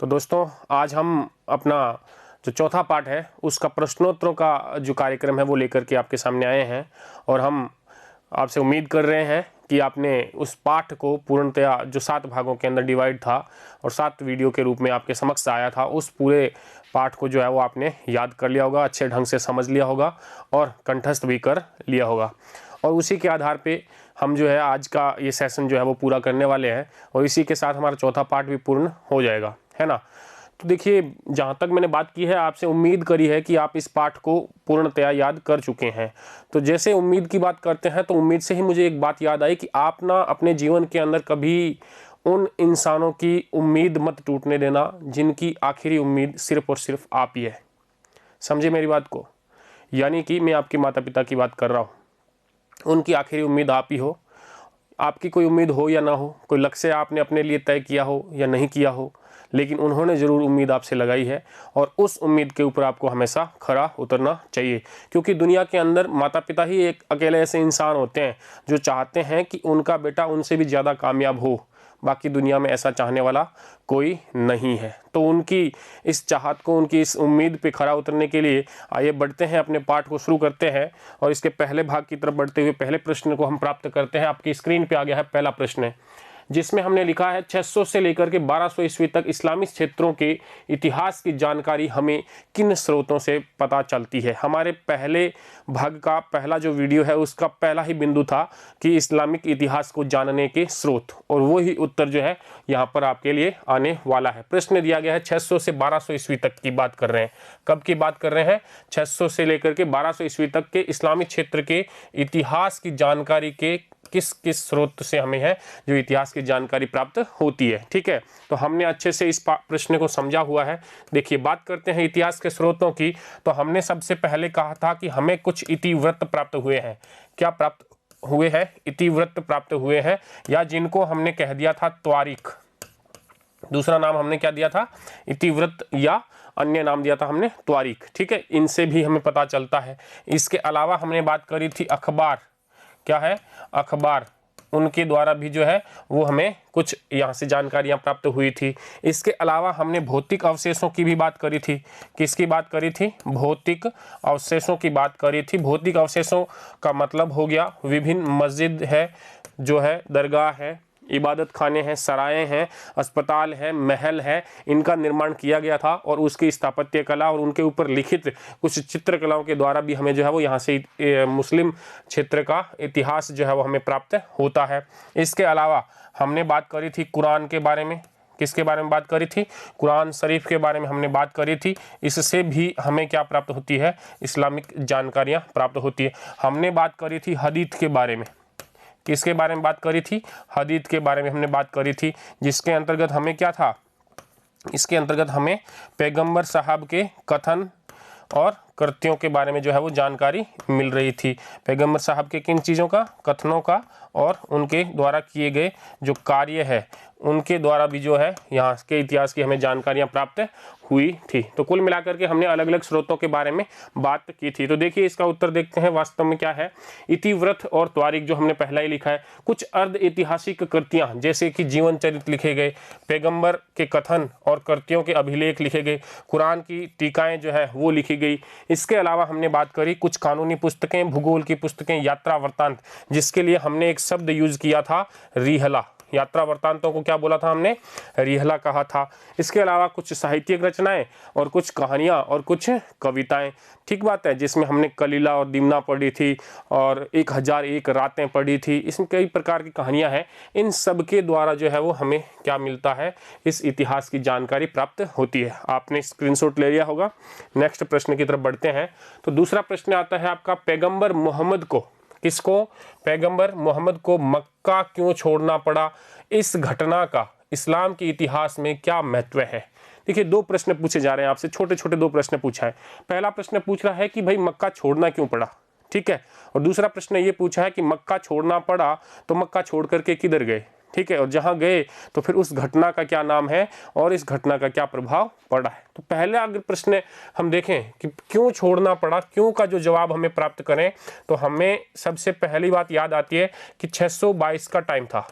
तो दोस्तों आज हम अपना जो चौथा पार्ट है उसका प्रश्नोत्तरों का जो कार्यक्रम है वो लेकर के आपके सामने आए हैं और हम आपसे उम्मीद कर रहे हैं कि आपने उस पाठ को पूर्णतया जो 7 भागों के अंदर डिवाइड था और 7 वीडियो के रूप में आपके समक्ष आया था उस पूरे पाठ को जो है वो आपने याद कर लिया होगा, अच्छे ढंग से समझ लिया होगा और कंठस्थ भी कर लिया होगा। और उसी के आधार पे हम जो है आज का ये सेशन जो है वो पूरा करने वाले हैं और इसी के साथ हमारा चौथा पार्ट भी पूर्ण हो जाएगा, है ना। तो देखिए, जहाँ तक मैंने बात की है आपसे उम्मीद करी है कि आप इस पाठ को पूर्णतया याद कर चुके हैं। तो जैसे उम्मीद की बात करते हैं तो उम्मीद से ही मुझे एक बात याद आई कि आप ना अपने जीवन के अंदर कभी उन इंसानों की उम्मीद मत टूटने देना जिनकी आखिरी उम्मीद सिर्फ और सिर्फ आप ही है। समझे मेरी बात को? यानी कि मैं आपके माता पिता की बात कर रहा हूँ, उनकी आखिरी उम्मीद आप ही हो। आपकी कोई उम्मीद हो या ना हो, कोई लक्ष्य आपने अपने लिए तय किया हो या नहीं किया हो, लेकिन उन्होंने ज़रूर उम्मीद आपसे लगाई है और उस उम्मीद के ऊपर आपको हमेशा खरा उतरना चाहिए। क्योंकि दुनिया के अंदर माता पिता ही एक अकेले ऐसे इंसान होते हैं जो चाहते हैं कि उनका बेटा उनसे भी ज़्यादा कामयाब हो। बाकी दुनिया में ऐसा चाहने वाला कोई नहीं है। तो उनकी इस चाहत को, उनकी इस उम्मीद पे खरा उतरने के लिए आइए बढ़ते हैं, अपने पाठ को शुरू करते हैं और इसके पहले भाग की तरफ बढ़ते हुए पहले प्रश्न को हम प्राप्त करते हैं। आपकी स्क्रीन पे आ गया है पहला प्रश्न, जिसमें हमने लिखा है 600 से लेकर के 1200 ईस्वी तक इस्लामी क्षेत्रों के इतिहास की जानकारी हमें किन स्रोतों से पता चलती है। हमारे पहले भाग का पहला जो वीडियो है उसका पहला ही बिंदु था कि इस्लामिक इतिहास को जानने के स्रोत, और वो ही उत्तर जो है यहाँ पर आपके लिए आने वाला है। प्रश्न दिया गया है 600 से 1200 ईस्वी तक की बात कर रहे हैं। कब की बात कर रहे हैं? 600 से लेकर के 1200 ईस्वी तक के इस्लामी क्षेत्र के इतिहास की जानकारी के किस किस स्रोत से हमें है जो इतिहास की जानकारी प्राप्त होती है। ठीक है, तो हमने अच्छे से इस प्रश्न को समझा हुआ है। देखिए, बात करते हैं इतिहास के स्रोतों की। तो हमने सबसे पहले कहा था कि हमें कुछ इतिवृत्त प्राप्त हुए हैं। क्या प्राप्त हुए हैं? इतिवृत्त प्राप्त हुए हैं, या जिनको हमने कह दिया था त्वारीख। दूसरा नाम हमने क्या दिया था? इतिवृत्त, या अन्य नाम दिया था हमने त्वारीख। ठीक है, इनसे भी हमें पता चलता है। इसके अलावा हमने बात करी थी अखबार। क्या है? अखबार। उनके द्वारा भी जो है वो हमें कुछ यहाँ से जानकारियाँ प्राप्त हुई थी। इसके अलावा हमने भौतिक अवशेषों की भी बात करी थी। किसकी बात करी थी? भौतिक अवशेषों की बात करी थी। भौतिक अवशेषों का मतलब हो गया विभिन्न मस्जिद है, जो है दरगाह है, इबादत खाने हैं, सराय हैं, अस्पताल है, महल है, इनका निर्माण किया गया था और उसकी स्थापत्य कला और उनके ऊपर लिखित कुछ चित्रकलाओं के द्वारा भी हमें जो है वो यहाँ से मुस्लिम क्षेत्र का इतिहास जो है वो हमें प्राप्त होता है। इसके अलावा हमने बात करी थी कुरान के बारे में। किसके बारे में बात करी थी? कुरान शरीफ के बारे में हमने बात करी थी। इससे भी हमें क्या प्राप्त होती है? इस्लामिक जानकारियाँ प्राप्त होती है। हमने बात करी थी हदीथ के बारे में। किसके बारे में बात करी थी? हदीथ के बारे में हमने बात करी थी, जिसके अंतर्गत हमें क्या था? इसके अंतर्गत हमें पैगंबर साहब के कथन और कृत्यों के बारे में जो है वो जानकारी मिल रही थी। पैगंबर साहब के किन चीज़ों का? कथनों का, और उनके द्वारा किए गए जो कार्य है उनके द्वारा भी जो है यहाँ के इतिहास की हमें जानकारियाँ प्राप्त हुई थी। तो कुल मिलाकर के हमने अलग अलग स्रोतों के बारे में बात की थी। तो देखिए, इसका उत्तर देखते हैं वास्तव में क्या है। इतिवृत्त और त्वारीख जो हमने पहला ही लिखा है, कुछ अर्ध ऐतिहासिक कृतियाँ जैसे कि जीवन चरित्र लिखे गए, पैगंबर के कथन और कृतियों के अभिलेख लिखे गए, कुरान की टीकाएँ जो है वो लिखी गई। इसके अलावा हमने बात करी कुछ कानूनी पुस्तकें, भूगोल की पुस्तकें, यात्रा वृत्तांत, जिसके लिए हमने एक शब्द यूज किया था, रिहला। यात्रा वृत्तांतों को क्या बोला था हमने? रिहला कहा था। इसके अलावा कुछ साहित्यिक रचनाएं और कुछ कहानियां और कुछ कविताएं। ठीक बात है, जिसमें हमने कलीला और दिमना पढ़ी थी और 1001 रातें पढ़ी थी। इसमें कई प्रकार की कहानियां हैं। इन सब के द्वारा जो है वो हमें क्या मिलता है? इस इतिहास की जानकारी प्राप्त होती है। आपने स्क्रीनशॉट ले लिया होगा। नेक्स्ट प्रश्न की तरफ बढ़ते हैं। तो दूसरा प्रश्न आता है आपका, पैगंबर मोहम्मद को, किसको? पैगंबर मोहम्मद को मक्का क्यों छोड़ना पड़ा? इस घटना का इस्लाम के इतिहास में क्या महत्व है? देखिए, 2 प्रश्न पूछे जा रहे हैं आपसे, छोटे छोटे 2 प्रश्न पूछा है। पहला प्रश्न पूछ रहा है कि भाई मक्का छोड़ना क्यों पड़ा, ठीक है। और दूसरा प्रश्न ये पूछा है कि मक्का छोड़ना पड़ा तो मक्का छोड़ करके किधर गए, ठीक है, और जहां गए तो फिर उस घटना का क्या नाम है और इस घटना का क्या प्रभाव पड़ा है। तो पहले अगर प्रश्न हम देखें कि क्यों छोड़ना पड़ा, क्यों का जो जवाब हमें प्राप्त करें, तो हमें सबसे पहली बात याद आती है कि 622 का टाइम था।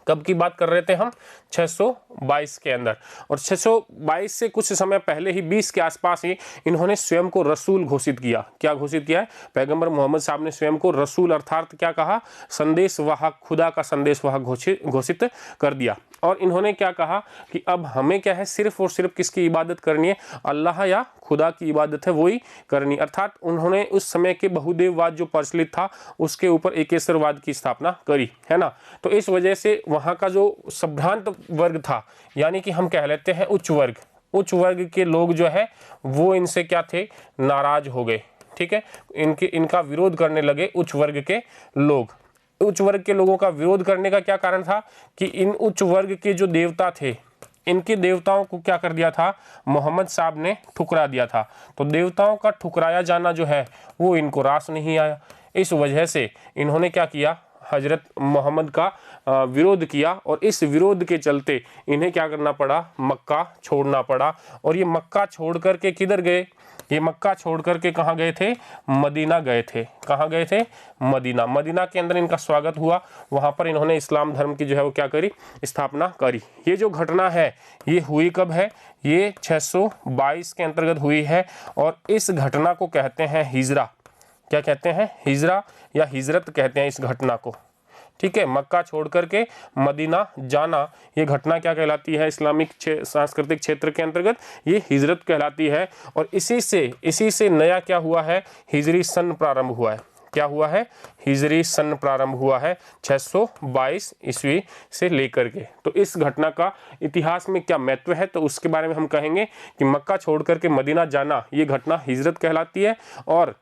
कब की बात कर रहे थे हम? 622 के अंदर। और 622 से कुछ समय पहले ही 20 के आसपास ही इन्होंने स्वयं को रसूल घोषित किया। क्या घोषित किया है? पैगंबर मोहम्मद साहब ने स्वयं को रसूल अर्थात क्या कहा? संदेशवाहक, खुदा का संदेशवाहक घोषित कर दिया। और इन्होंने क्या कहा कि अब हमें क्या है, सिर्फ और सिर्फ किसकी इबादत करनी है? अल्लाह या खुदा की इबादत है वही करनी। अर्थात उन्होंने उस समय के बहुदेववाद जो प्रचलित था उसके ऊपर एकेश्वरवाद की स्थापना करी, है ना। तो इस वजह से वहाँ का जो संभ्रांत वर्ग था, यानी कि हम कह लेते हैं उच्च वर्ग के लोग जो है वो इनसे क्या थे? नाराज हो गए। ठीक है, इनका विरोध करने लगे उच्च वर्ग के लोग। उच्च वर्ग के लोगों का विरोध करने का क्या कारण था कि इन उच्च वर्ग के जो देवता थे, इनके देवताओं को क्या कर दिया था? मोहम्मद साहब ने ठुकरा दिया था। तो देवताओं का ठुकराया जाना जो है वो इनको रास नहीं आया। इस वजह से इन्होंने क्या किया? हजरत मोहम्मद का विरोध किया। और इस विरोध के चलते इन्हें क्या करना पड़ा? मक्का छोड़ना पड़ा। और ये मक्का छोड़ करके किधर गए? ये मक्का छोड़ करके कहाँ गए थे? मदीना गए थे। कहाँ गए थे? मदीना। मदीना के अंदर इनका स्वागत हुआ। वहाँ पर इन्होंने इस्लाम धर्म की जो है वो क्या करी? स्थापना करी। ये जो घटना है ये हुई कब है? ये 622 के अंतर्गत हुई है। और इस घटना को कहते हैं हिजरा। क्या कहते हैं? हिजरा या हिजरत कहते हैं इस घटना को। ठीक है, मक्का छोड़ करके मदीना जाना, ये घटना क्या कहलाती है? इस्लामिक सांस्कृतिक क्षेत्र के अंतर्गत ये हिजरत कहलाती है। और इसी से नया क्या हुआ है? हिजरी सन प्रारंभ हुआ है। क्या हुआ है? हिजरी सन प्रारंभ हुआ है 622 ईस्वी से लेकर के। तो इस घटना का इतिहास में क्या महत्व है तो उसके बारे में हम कहेंगे कि मक्का छोड़ करके मदीना जाना ये घटना हिजरत कहलाती है। और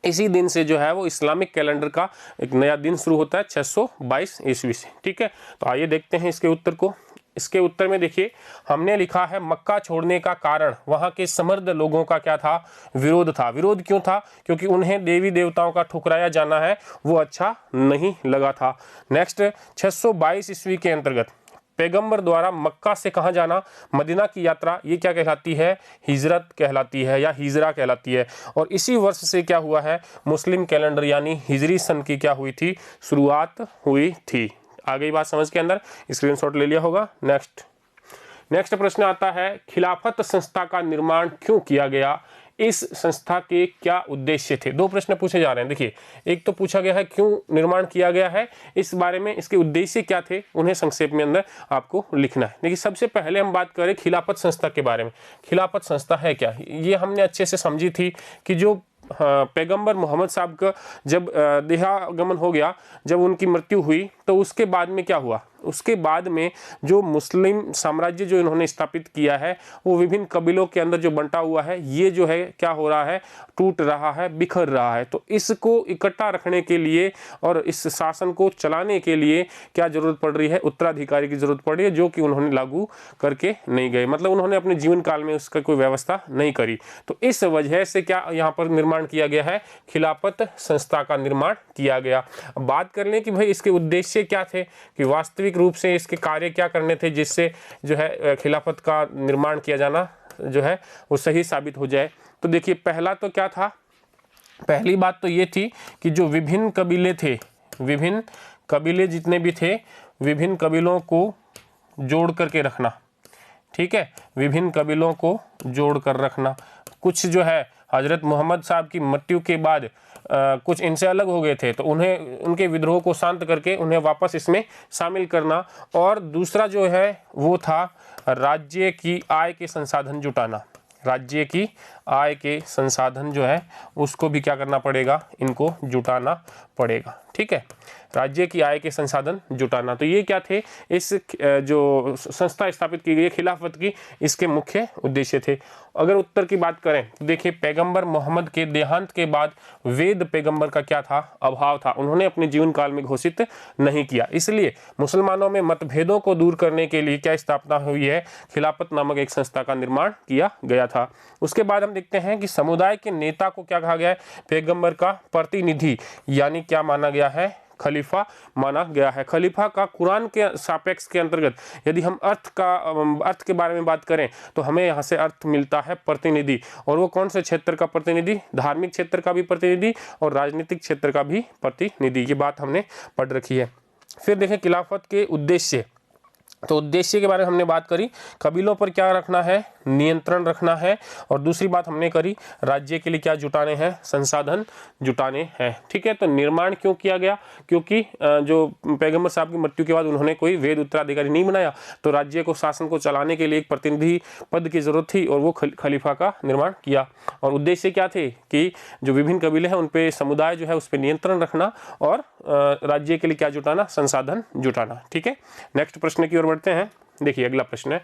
इसी दिन से जो है वो इस्लामिक कैलेंडर का एक नया दिन शुरू होता है 622 ईस्वी से। ठीक है, तो आइए देखते हैं इसके उत्तर को। इसके उत्तर में देखिए हमने लिखा है मक्का छोड़ने का कारण वहाँ के समृद्ध लोगों का क्या था? विरोध था। विरोध क्यों था? क्योंकि उन्हें देवी देवताओं का ठुकराया जाना है वो अच्छा नहीं लगा था। नेक्स्ट, 622 ईस्वी के अंतर्गत पैगंबर द्वारा मक्का से कहाँ जाना? मदीना की यात्रा, ये क्या कहलाती है? हिजरत कहलाती है या हिजरा कहलाती है। और इसी वर्ष से क्या हुआ है? मुस्लिम कैलेंडर यानी हिजरी सन की क्या हुई थी? शुरुआत हुई थी। आ गई बात समझ के अंदर? स्क्रीनशॉट ले लिया होगा। नेक्स्ट प्रश्न आता है, खिलाफत संस्था का निर्माण क्यों किया गया? इस संस्था के क्या उद्देश्य थे? दो प्रश्न पूछे जा रहे हैं। देखिए, एक तो पूछा गया है क्यों निर्माण किया गया है, इस बारे में इसके उद्देश्य क्या थे, उन्हें संक्षेप में अंदर आपको लिखना है। देखिए, सबसे पहले हम बात करें खिलाफत संस्था के बारे में। खिलाफत संस्था है क्या? ये हमने अच्छे से समझी थी कि जो पैगंबर मोहम्मद साहब का जब देहागमन हो गया, जब उनकी मृत्यु हुई, तो उसके बाद में क्या हुआ? उसके बाद में जो मुस्लिम साम्राज्य जो इन्होंने स्थापित किया है वो विभिन्न कबीलों के अंदर जो बंटा हुआ है, ये जो है क्या हो रहा है? टूट रहा है, बिखर रहा है। तो इसको इकट्ठा रखने के लिए और इस शासन को चलाने के लिए क्या जरूरत पड़ रही है? उत्तराधिकारी की जरूरत पड़ रही है, जो कि उन्होंने लागू करके नहीं गए। मतलब उन्होंने अपने जीवन काल में उसका कोई व्यवस्था नहीं करी। तो इस वजह से क्या यहाँ पर निर्माण किया गया है? खिलाफत संस्था का निर्माण किया गया। अब बात कर लें कि भाई इसके उद्देश्य क्या थे, कि वास्तविक रूप से इसके कार्य क्या करने थे जिससे जो है खिलाफत का निर्माण किया जाना जो है वो सही साबित हो जाए। तो देखिए, पहला तो क्या था? पहली बात तो ये थी कि जो विभिन्न कबीले थे, विभिन्न कबीले जितने भी थे, विभिन्न कबीलों को जोड़ करके रखना। ठीक है, विभिन्न कबीलों को जोड़ कर रखना। कुछ जो है हजरत मोहम्मद साहब की मृत्यु के बाद कुछ इनसे अलग हो गए थे, तो उन्हें उनके विद्रोह को शांत करके उन्हें वापस इसमें शामिल करना। और दूसरा जो है वो था राज्य की आय के संसाधन जुटाना। राज्य की आय के संसाधन जो है उसको भी क्या करना पड़ेगा? इनको जुटाना पड़ेगा। ठीक है, राज्य की आय के संसाधन जुटाना। तो ये क्या थे? इस जो संस्था स्थापित की गई खिलाफत की, इसके मुख्य उद्देश्य थे। अगर उत्तर की बात करें तो देखिए, पैगंबर मोहम्मद के देहांत के बाद वेद पैगंबर का क्या था? अभाव था। उन्होंने अपने जीवन काल में घोषित नहीं किया। इसलिए मुसलमानों में मतभेदों को दूर करने के लिए क्या स्थापना हुई है? खिलाफत नामक एक संस्था का निर्माण किया गया था। उसके बाद हम देखते हैं कि समुदाय के नेता को क्या कहा गया है? पैगंबर का प्रतिनिधि, यानी क्या माना गया है? खलीफा माना गया है। खलीफा का कुरान के सापेक्ष के अंतर्गत यदि हम अर्थ के बारे में बात करें तो हमें यहाँ से अर्थ मिलता है प्रतिनिधि। और वो कौन से क्षेत्र का प्रतिनिधि? धार्मिक क्षेत्र का भी प्रतिनिधि और राजनीतिक क्षेत्र का भी प्रतिनिधि। ये बात हमने पढ़ रखी है। फिर देखें खिलाफत के उद्देश्य। तो उद्देश्य के बारे में हमने बात करी, कबीलों पर क्या रखना है, नियंत्रण रखना है, और दूसरी बात हमने करी राज्य के लिए क्या जुटाने हैं, संसाधन जुटाने हैं। ठीक है, तो निर्माण क्यों किया गया, क्योंकि जो पैगंबर साहब की मृत्यु के बाद उन्होंने कोई वेद उत्तराधिकारी नहीं बनाया, तो राज्य को शासन को चलाने के लिए एक प्रतिनिधि पद की जरूरत थी और वो खलीफा का निर्माण किया। और उद्देश्य क्या थे कि जो विभिन्न कबीले हैं उन पे समुदाय जो है उस पर नियंत्रण रखना और राज्य के लिए क्या जुटाना, संसाधन जुटाना। ठीक है, नेक्स्ट प्रश्न की ओर बढ़ते हैं। देखिए अगला प्रश्न है,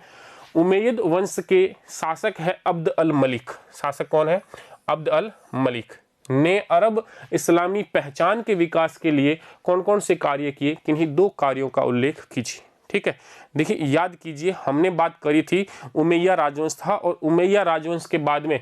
उमैयद वंश के शासक है अब्द अल मलिक। शासक कौन है, अब्द अल मलिक ने अरब इस्लामी पहचान के विकास के लिए कौन कौन से कार्य किए, किन्हीं 2 कार्यों का उल्लेख कीजिए। ठीक है, देखिए याद कीजिए हमने बात करी थी उमैया राजवंश था, और उमैया राजवंश के बाद में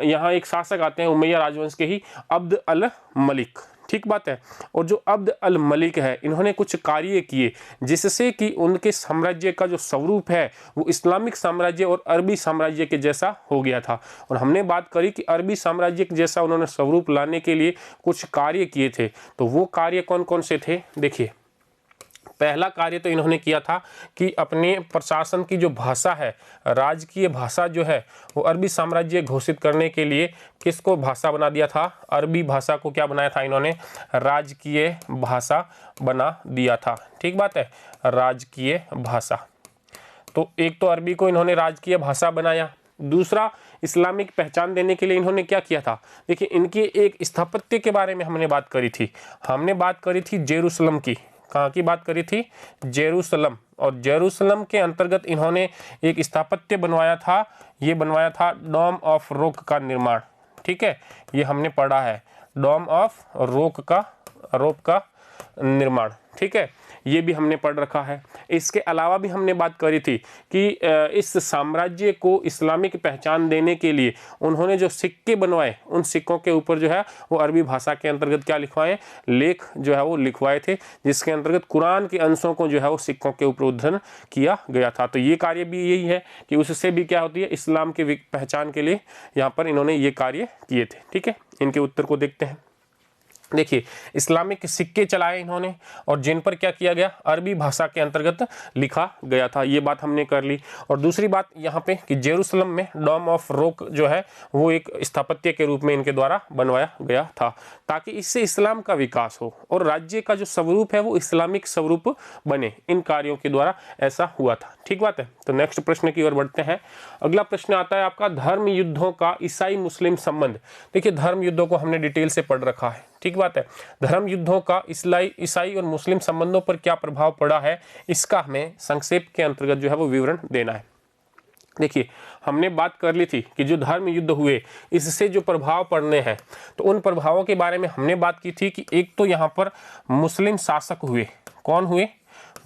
यहाँ एक शासक आते हैं उमैया राजवंश के ही, अब्द अल मलिक। ठीक बात है, और जो अब्द अल मलिक है इन्होंने कुछ कार्य किए जिससे कि उनके साम्राज्य का जो स्वरूप है वो इस्लामिक साम्राज्य और अरबी साम्राज्य के जैसा हो गया था। और हमने बात करी कि अरबी साम्राज्य के जैसा उन्होंने स्वरूप लाने के लिए कुछ कार्य किए थे। तो वो कार्य कौन कौन से थे, देखिए पहला कार्य तो इन्होंने किया था कि अपने प्रशासन की जो भाषा है, राजकीय भाषा जो है वो अरबी साम्राज्य घोषित करने के लिए किसको भाषा बना दिया था, अरबी भाषा को क्या बनाया था इन्होंने, राजकीय भाषा बना दिया था। ठीक बात है, राजकीय भाषा। तो एक तो अरबी को इन्होंने राजकीय भाषा बनाया, दूसरा इस्लामिक पहचान देने के लिए इन्होंने क्या किया था, देखिए इनके एक स्थापत्य के बारे में हमने बात करी थी। हमने बात करी थी जेरूसलम की, कहाँ की बात करी थी, जेरूसलम। और जेरूसलम के अंतर्गत इन्होंने एक स्थापत्य बनवाया था, ये बनवाया था डोम ऑफ रॉक का निर्माण। ठीक है, ये हमने पढ़ा है, डोम ऑफ रॉक का निर्माण। ठीक है, ये भी हमने पढ़ रखा है। इसके अलावा भी हमने बात करी थी कि इस साम्राज्य को इस्लामिक पहचान देने के लिए उन्होंने जो सिक्के बनवाए, उन सिक्कों के ऊपर जो है वो अरबी भाषा के अंतर्गत क्या लिखवाए, लेख जो है वो लिखवाए थे, जिसके अंतर्गत कुरान के अंशों को जो है वो सिक्कों के ऊपर उद्धरण किया गया था। तो ये कार्य भी यही है कि उससे भी क्या होती है, इस्लाम के पहचान के लिए यहाँ पर इन्होंने ये कार्य किए थे। ठीक है, इनके उत्तर को देखते हैं। देखिए इस्लामिक सिक्के चलाए इन्होंने और जिन पर क्या किया गया, अरबी भाषा के अंतर्गत लिखा गया था, ये बात हमने कर ली। और दूसरी बात यहाँ पे कि जेरूसलम में डोम ऑफ रॉक जो है वो एक स्थापत्य के रूप में इनके द्वारा बनवाया गया था, ताकि इससे इस्लाम का विकास हो और राज्य का जो स्वरूप है वो इस्लामिक स्वरूप बने। इन कार्यों के द्वारा ऐसा हुआ था। ठीक बात है, तो नेक्स्ट प्रश्न की ओर बढ़ते हैं। अगला प्रश्न आता है आपका, धर्म युद्धों का ईसाई मुस्लिम संबंध। देखिए धर्म युद्धों को हमने डिटेल से पढ़ रखा है। ठीक बात है, धर्म युद्धों का ईसाई और मुस्लिम संबंधों पर क्या प्रभाव पड़ा है, इसका हमें संक्षेप के अंतर्गत जो है वो विवरण देना है। देखिए हमने बात कर ली थी कि जो धर्म युद्ध हुए इससे जो प्रभाव पड़ने हैं, तो उन प्रभावों के बारे में हमने बात की थी कि एक तो यहाँ पर मुस्लिम शासक हुए, कौन हुए,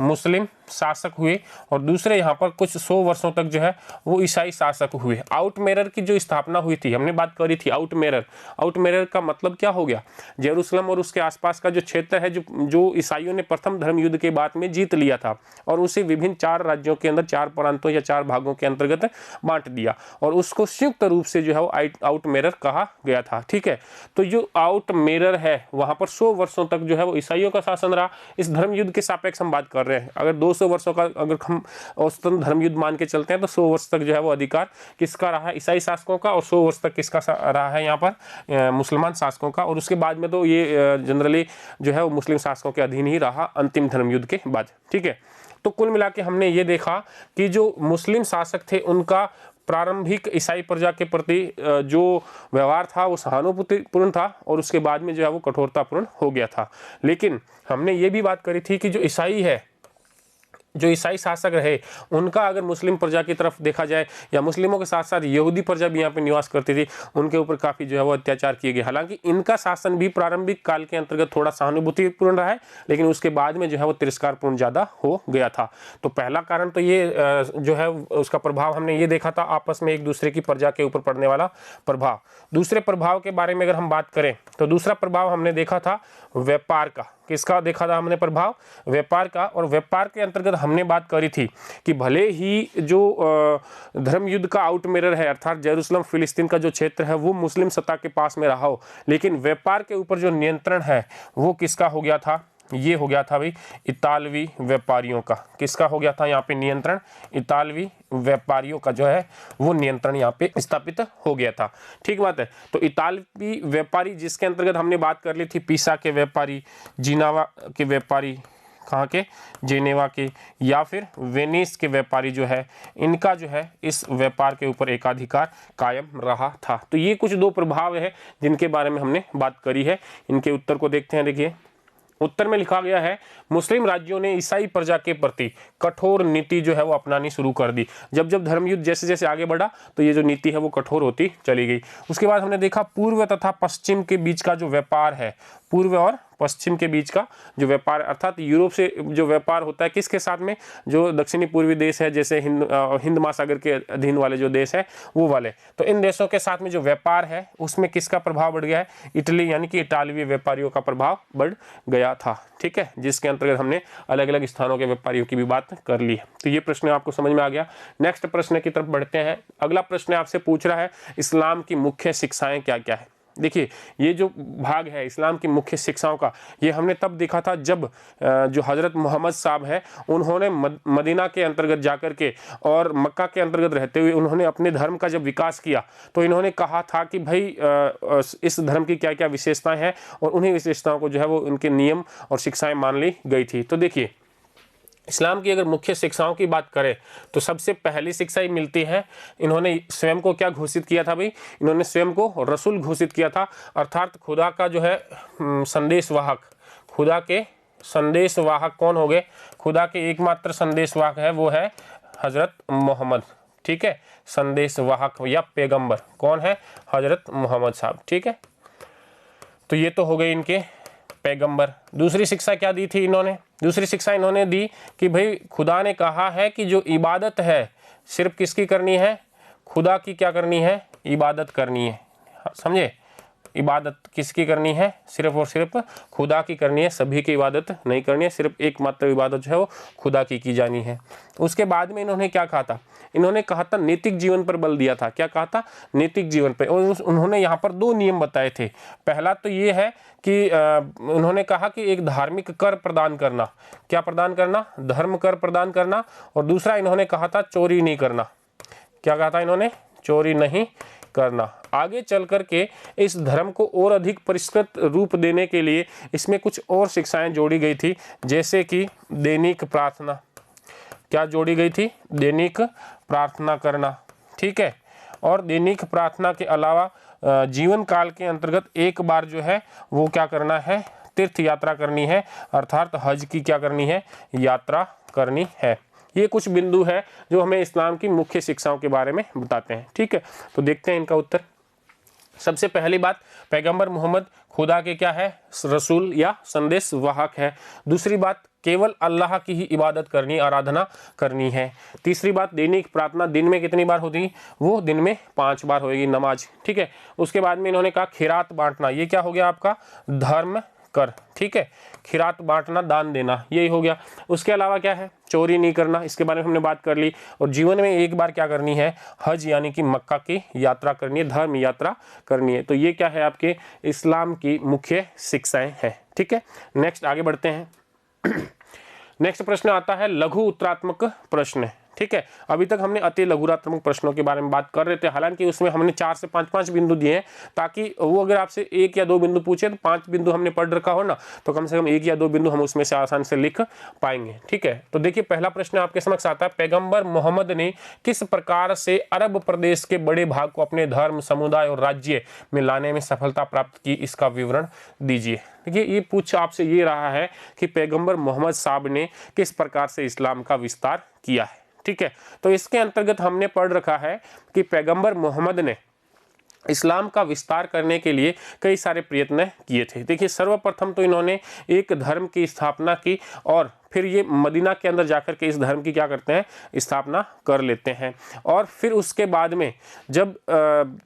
मुस्लिम शासक हुए, और दूसरे यहाँ पर कुछ 100 वर्षों तक जो है वो ईसाई शासक हुए। आउटमेरर की जो स्थापना हुई थी, हमने बात करी थी आउटमेरर का मतलब क्या हो गया, जेरूसलम और उसके आसपास का जो क्षेत्र है जो ईसाइयों ने प्रथम धर्म युद्ध के बाद में जीत लिया था, और उसे विभिन्न 4 राज्यों के अंदर 4 प्रांतों या 4 भागों के अंतर्गत बांट दिया, और उसको संयुक्त रूप से जो है वो आउटमेरर कहा गया था। ठीक है, तो जो आउटमेरर है वहां पर 100 वर्षों तक जो है वो ईसाइयों का शासन रहा। इस धर्म युद्ध के सापेक्ष हम बात कर रहे हैं, अगर 200 वर्षों का अगर हम औसतन धर्म युद्ध मान के चलते हैं तो 100 वर्ष तक जो है वो अधिकार किसका रहा है, ईसाई शासकों का, और 100 वर्ष तक किसका रहा है यहाँ पर, मुसलमान शासकों का। और उसके बाद में तो ये जनरली जो है वो मुस्लिम शासकों के अधीन ही रहा अंतिम धर्म युद्ध के बाद। ठीक है, तो कुल मिला के हमने ये देखा कि जो मुस्लिम शासक थे उनका प्रारंभिक ईसाई प्रजा के प्रति जो व्यवहार था वो सहानुभूतिपूर्ण था, और उसके बाद में जो है वो कठोरतापूर्ण हो गया था। लेकिन हमने ये भी बात करी थी कि जो ईसाई शासक रहे उनका अगर मुस्लिम प्रजा की तरफ देखा जाए, या मुस्लिमों के साथ साथ यहूदी प्रजा भी यहाँ पे निवास करती थी, उनके ऊपर काफ़ी जो है वो अत्याचार किए गए। हालांकि इनका शासन भी प्रारंभिक काल के अंतर्गत थोड़ा सहानुभूतिपूर्ण रहा है, लेकिन उसके बाद में जो है वो तिरस्कारपूर्ण ज़्यादा हो गया था। तो पहला कारण तो ये जो है उसका प्रभाव हमने ये देखा था, आपस में एक दूसरे की प्रजा के ऊपर पड़ने वाला प्रभाव। दूसरे प्रभाव के बारे में अगर हम बात करें तो दूसरा प्रभाव हमने देखा था व्यापार का। किसका देखा था हमने प्रभाव, व्यापार का। और व्यापार के अंतर्गत हमने बात करी थी कि भले ही जो धर्म युद्ध का आउटमेरर है अर्थात जेरूसलम फिलिस्तीन का जो क्षेत्र है वो मुस्लिम सत्ता के पास में रहा हो, लेकिन व्यापार के ऊपर जो नियंत्रण है वो किसका हो गया था, ये हो गया था भाई इतालवी व्यापारियों का। किसका हो गया था यहाँ पे नियंत्रण? इतालवी व्यापारियों का जो है वो नियंत्रण यहाँ पे स्थापित हो गया था। ठीक बात है। तो इतालवी व्यापारी जिसके अंतर्गत हमने बात कर ली थी पिसा के व्यापारी, जिनावा के व्यापारी, कहाँ के? जेनेवा के, या फिर वेनिस के व्यापारी जो है इनका जो है इस व्यापार के ऊपर एकाधिकार कायम रहा था। तो ये कुछ दो प्रभाव है जिनके बारे में हमने बात करी है। इनके उत्तर को देखते हैं। देखिए उत्तर में लिखा गया है मुस्लिम राज्यों ने ईसाई प्रजा के प्रति कठोर नीति जो है वो अपनानी शुरू कर दी। जब जब धर्मयुद्ध जैसे जैसे आगे बढ़ा तो ये जो नीति है वो कठोर होती चली गई। उसके बाद हमने देखा पूर्व तथा पश्चिम के बीच का जो व्यापार है, पूर्व और पश्चिम के बीच का जो व्यापार, अर्थात यूरोप से जो व्यापार होता है किसके साथ में? जो दक्षिणी पूर्वी देश है, जैसे हिंद महासागर के अधीन वाले जो देश है वो वाले। तो इन देशों के साथ में जो व्यापार है उसमें किसका प्रभाव बढ़ गया है? इटली यानी कि इटालवी व्यापारियों का प्रभाव बढ़ गया था। ठीक है, जिसके अंतर्गत हमने अलग अलग स्थानों के व्यापारियों की भी बात कर ली है। तो ये प्रश्न आपको समझ में आ गया। नेक्स्ट प्रश्न की तरफ बढ़ते हैं। अगला प्रश्न आपसे पूछ रहा है इस्लाम की मुख्य शिक्षाएं क्या क्या है। देखिए ये जो भाग है इस्लाम की मुख्य शिक्षाओं का, ये हमने तब देखा था जब जो हज़रत मोहम्मद साहब है उन्होंने मदीना के अंतर्गत जाकर के और मक्का के अंतर्गत रहते हुए उन्होंने अपने धर्म का जब विकास किया तो इन्होंने कहा था कि भाई इस धर्म की क्या क्या विशेषताएं हैं, और उन्हीं विशेषताओं को जो है वो उनके नियम और शिक्षाएं मान ली गई थी। तो देखिए इस्लाम की अगर मुख्य शिक्षाओं की बात करें तो सबसे पहली शिक्षा ही मिलती है, इन्होंने स्वयं को क्या घोषित किया था भाई? इन्होंने स्वयं को रसूल घोषित किया था, अर्थात खुदा का जो है संदेशवाहक। खुदा के संदेशवाहक कौन हो गए? खुदा के एकमात्र संदेशवाहक है वो है हज़रत मोहम्मद। ठीक है, संदेशवाहक या पैगंबर कौन है? हज़रत मोहम्मद साहब। ठीक है, तो ये तो हो गए इनके पैगंबर। दूसरी शिक्षा क्या दी थी इन्होंने? दूसरी शिक्षा इन्होंने दी कि भाई खुदा ने कहा है कि जो इबादत है सिर्फ किसकी करनी है? खुदा की क्या करनी है? इबादत करनी है। समझे? इबादत किसकी करनी है? सिर्फ और सिर्फ खुदा की करनी है, सभी की इबादत नहीं करनी है, सिर्फ एकमात्र इबादत जो है वो खुदा की जानी है। उसके बाद में इन्होंने क्या कहा था? इन्होंने कहा था नैतिक जीवन पर बल दिया था। क्या कहा था? नैतिक जीवन पर। और उन्होंने यहाँ पर दो नियम बताए थे। पहला तो ये है कि उन्होंने कहा कि एक धार्मिक कर प्रदान करना। क्या प्रदान करना? धर्म कर प्रदान करना। और दूसरा इन्होंने कहा था चोरी नहीं करना। क्या कहा था इन्होंने? चोरी नहीं करना। आगे चल कर के इस धर्म को और अधिक परिष्कृत रूप देने के लिए इसमें कुछ और शिक्षाएं जोड़ी गई थी, जैसे कि दैनिक प्रार्थना। क्या जोड़ी गई थी? दैनिक प्रार्थना करना। ठीक है, और दैनिक प्रार्थना के अलावा जीवन काल के अंतर्गत एक बार जो है वो क्या करना है? तीर्थ यात्रा करनी है, अर्थात हज की क्या करनी है? यात्रा करनी है। ये कुछ बिंदु है जो हमें इस्लाम की मुख्य शिक्षाओं के बारे में बताते हैं। ठीक है, तो देखते हैं इनका उत्तर। सबसे पहली बात, पैगंबर मोहम्मद खुदा के क्या है? रसूल या संदेशवाहक है। दूसरी बात, केवल अल्लाह की ही इबादत करनी, आराधना करनी है। तीसरी बात, दैनिक प्रार्थना दिन में कितनी बार होती? वो दिन में 5 बार होगी नमाज। ठीक है, उसके बाद में इन्होंने कहा खिरात बांटना। ये क्या हो गया आपका? धर्म कर। ठीक है, खिरात बांटना, दान देना, यही हो गया। उसके अलावा क्या है? चोरी नहीं करना, इसके बारे में हमने बात कर ली। और जीवन में एक बार क्या करनी है? हज यानी कि मक्का की यात्रा करनी है, धर्म यात्रा करनी है। तो ये क्या है? आपके इस्लाम की मुख्य शिक्षाएं हैं। ठीक है, नेक्स्ट आगे बढ़ते हैं। नेक्स्ट प्रश्न आता है लघु उत्तरात्मक प्रश्न। ठीक है, अभी तक हमने अति लघुरात्मक प्रश्नों के बारे में बात कर रहे थे, हालांकि उसमें हमने 4 से 5 बिंदु दिए हैं, ताकि वो अगर आपसे 1 या 2 बिंदु पूछे तो 5 बिंदु हमने पढ़ रखा हो ना, तो कम से कम 1 या 2 बिंदु हम उसमें से आसान से लिख पाएंगे। ठीक है, तो देखिए पहला प्रश्न आपके समक्ष आता है, पैगंबर मोहम्मद ने किस प्रकार से अरब प्रदेश के बड़े भाग को अपने धर्म, समुदाय और राज्य में लाने में सफलता प्राप्त की, इसका विवरण दीजिए। देखिए ये पूछ आपसे ये रहा है कि पैगंबर मोहम्मद साहब ने किस प्रकार से इस्लाम का विस्तार किया है। ठीक है, तो इसके अंतर्गत हमने पढ़ रखा है कि पैगंबर मोहम्मद ने इस्लाम का विस्तार करने के लिए कई सारे प्रयत्न किए थे। देखिए सर्वप्रथम तो इन्होंने एक धर्म की स्थापना की और फिर ये मदीना के अंदर जाकर के इस धर्म की क्या करते हैं, स्थापना कर लेते हैं। और फिर उसके बाद में जब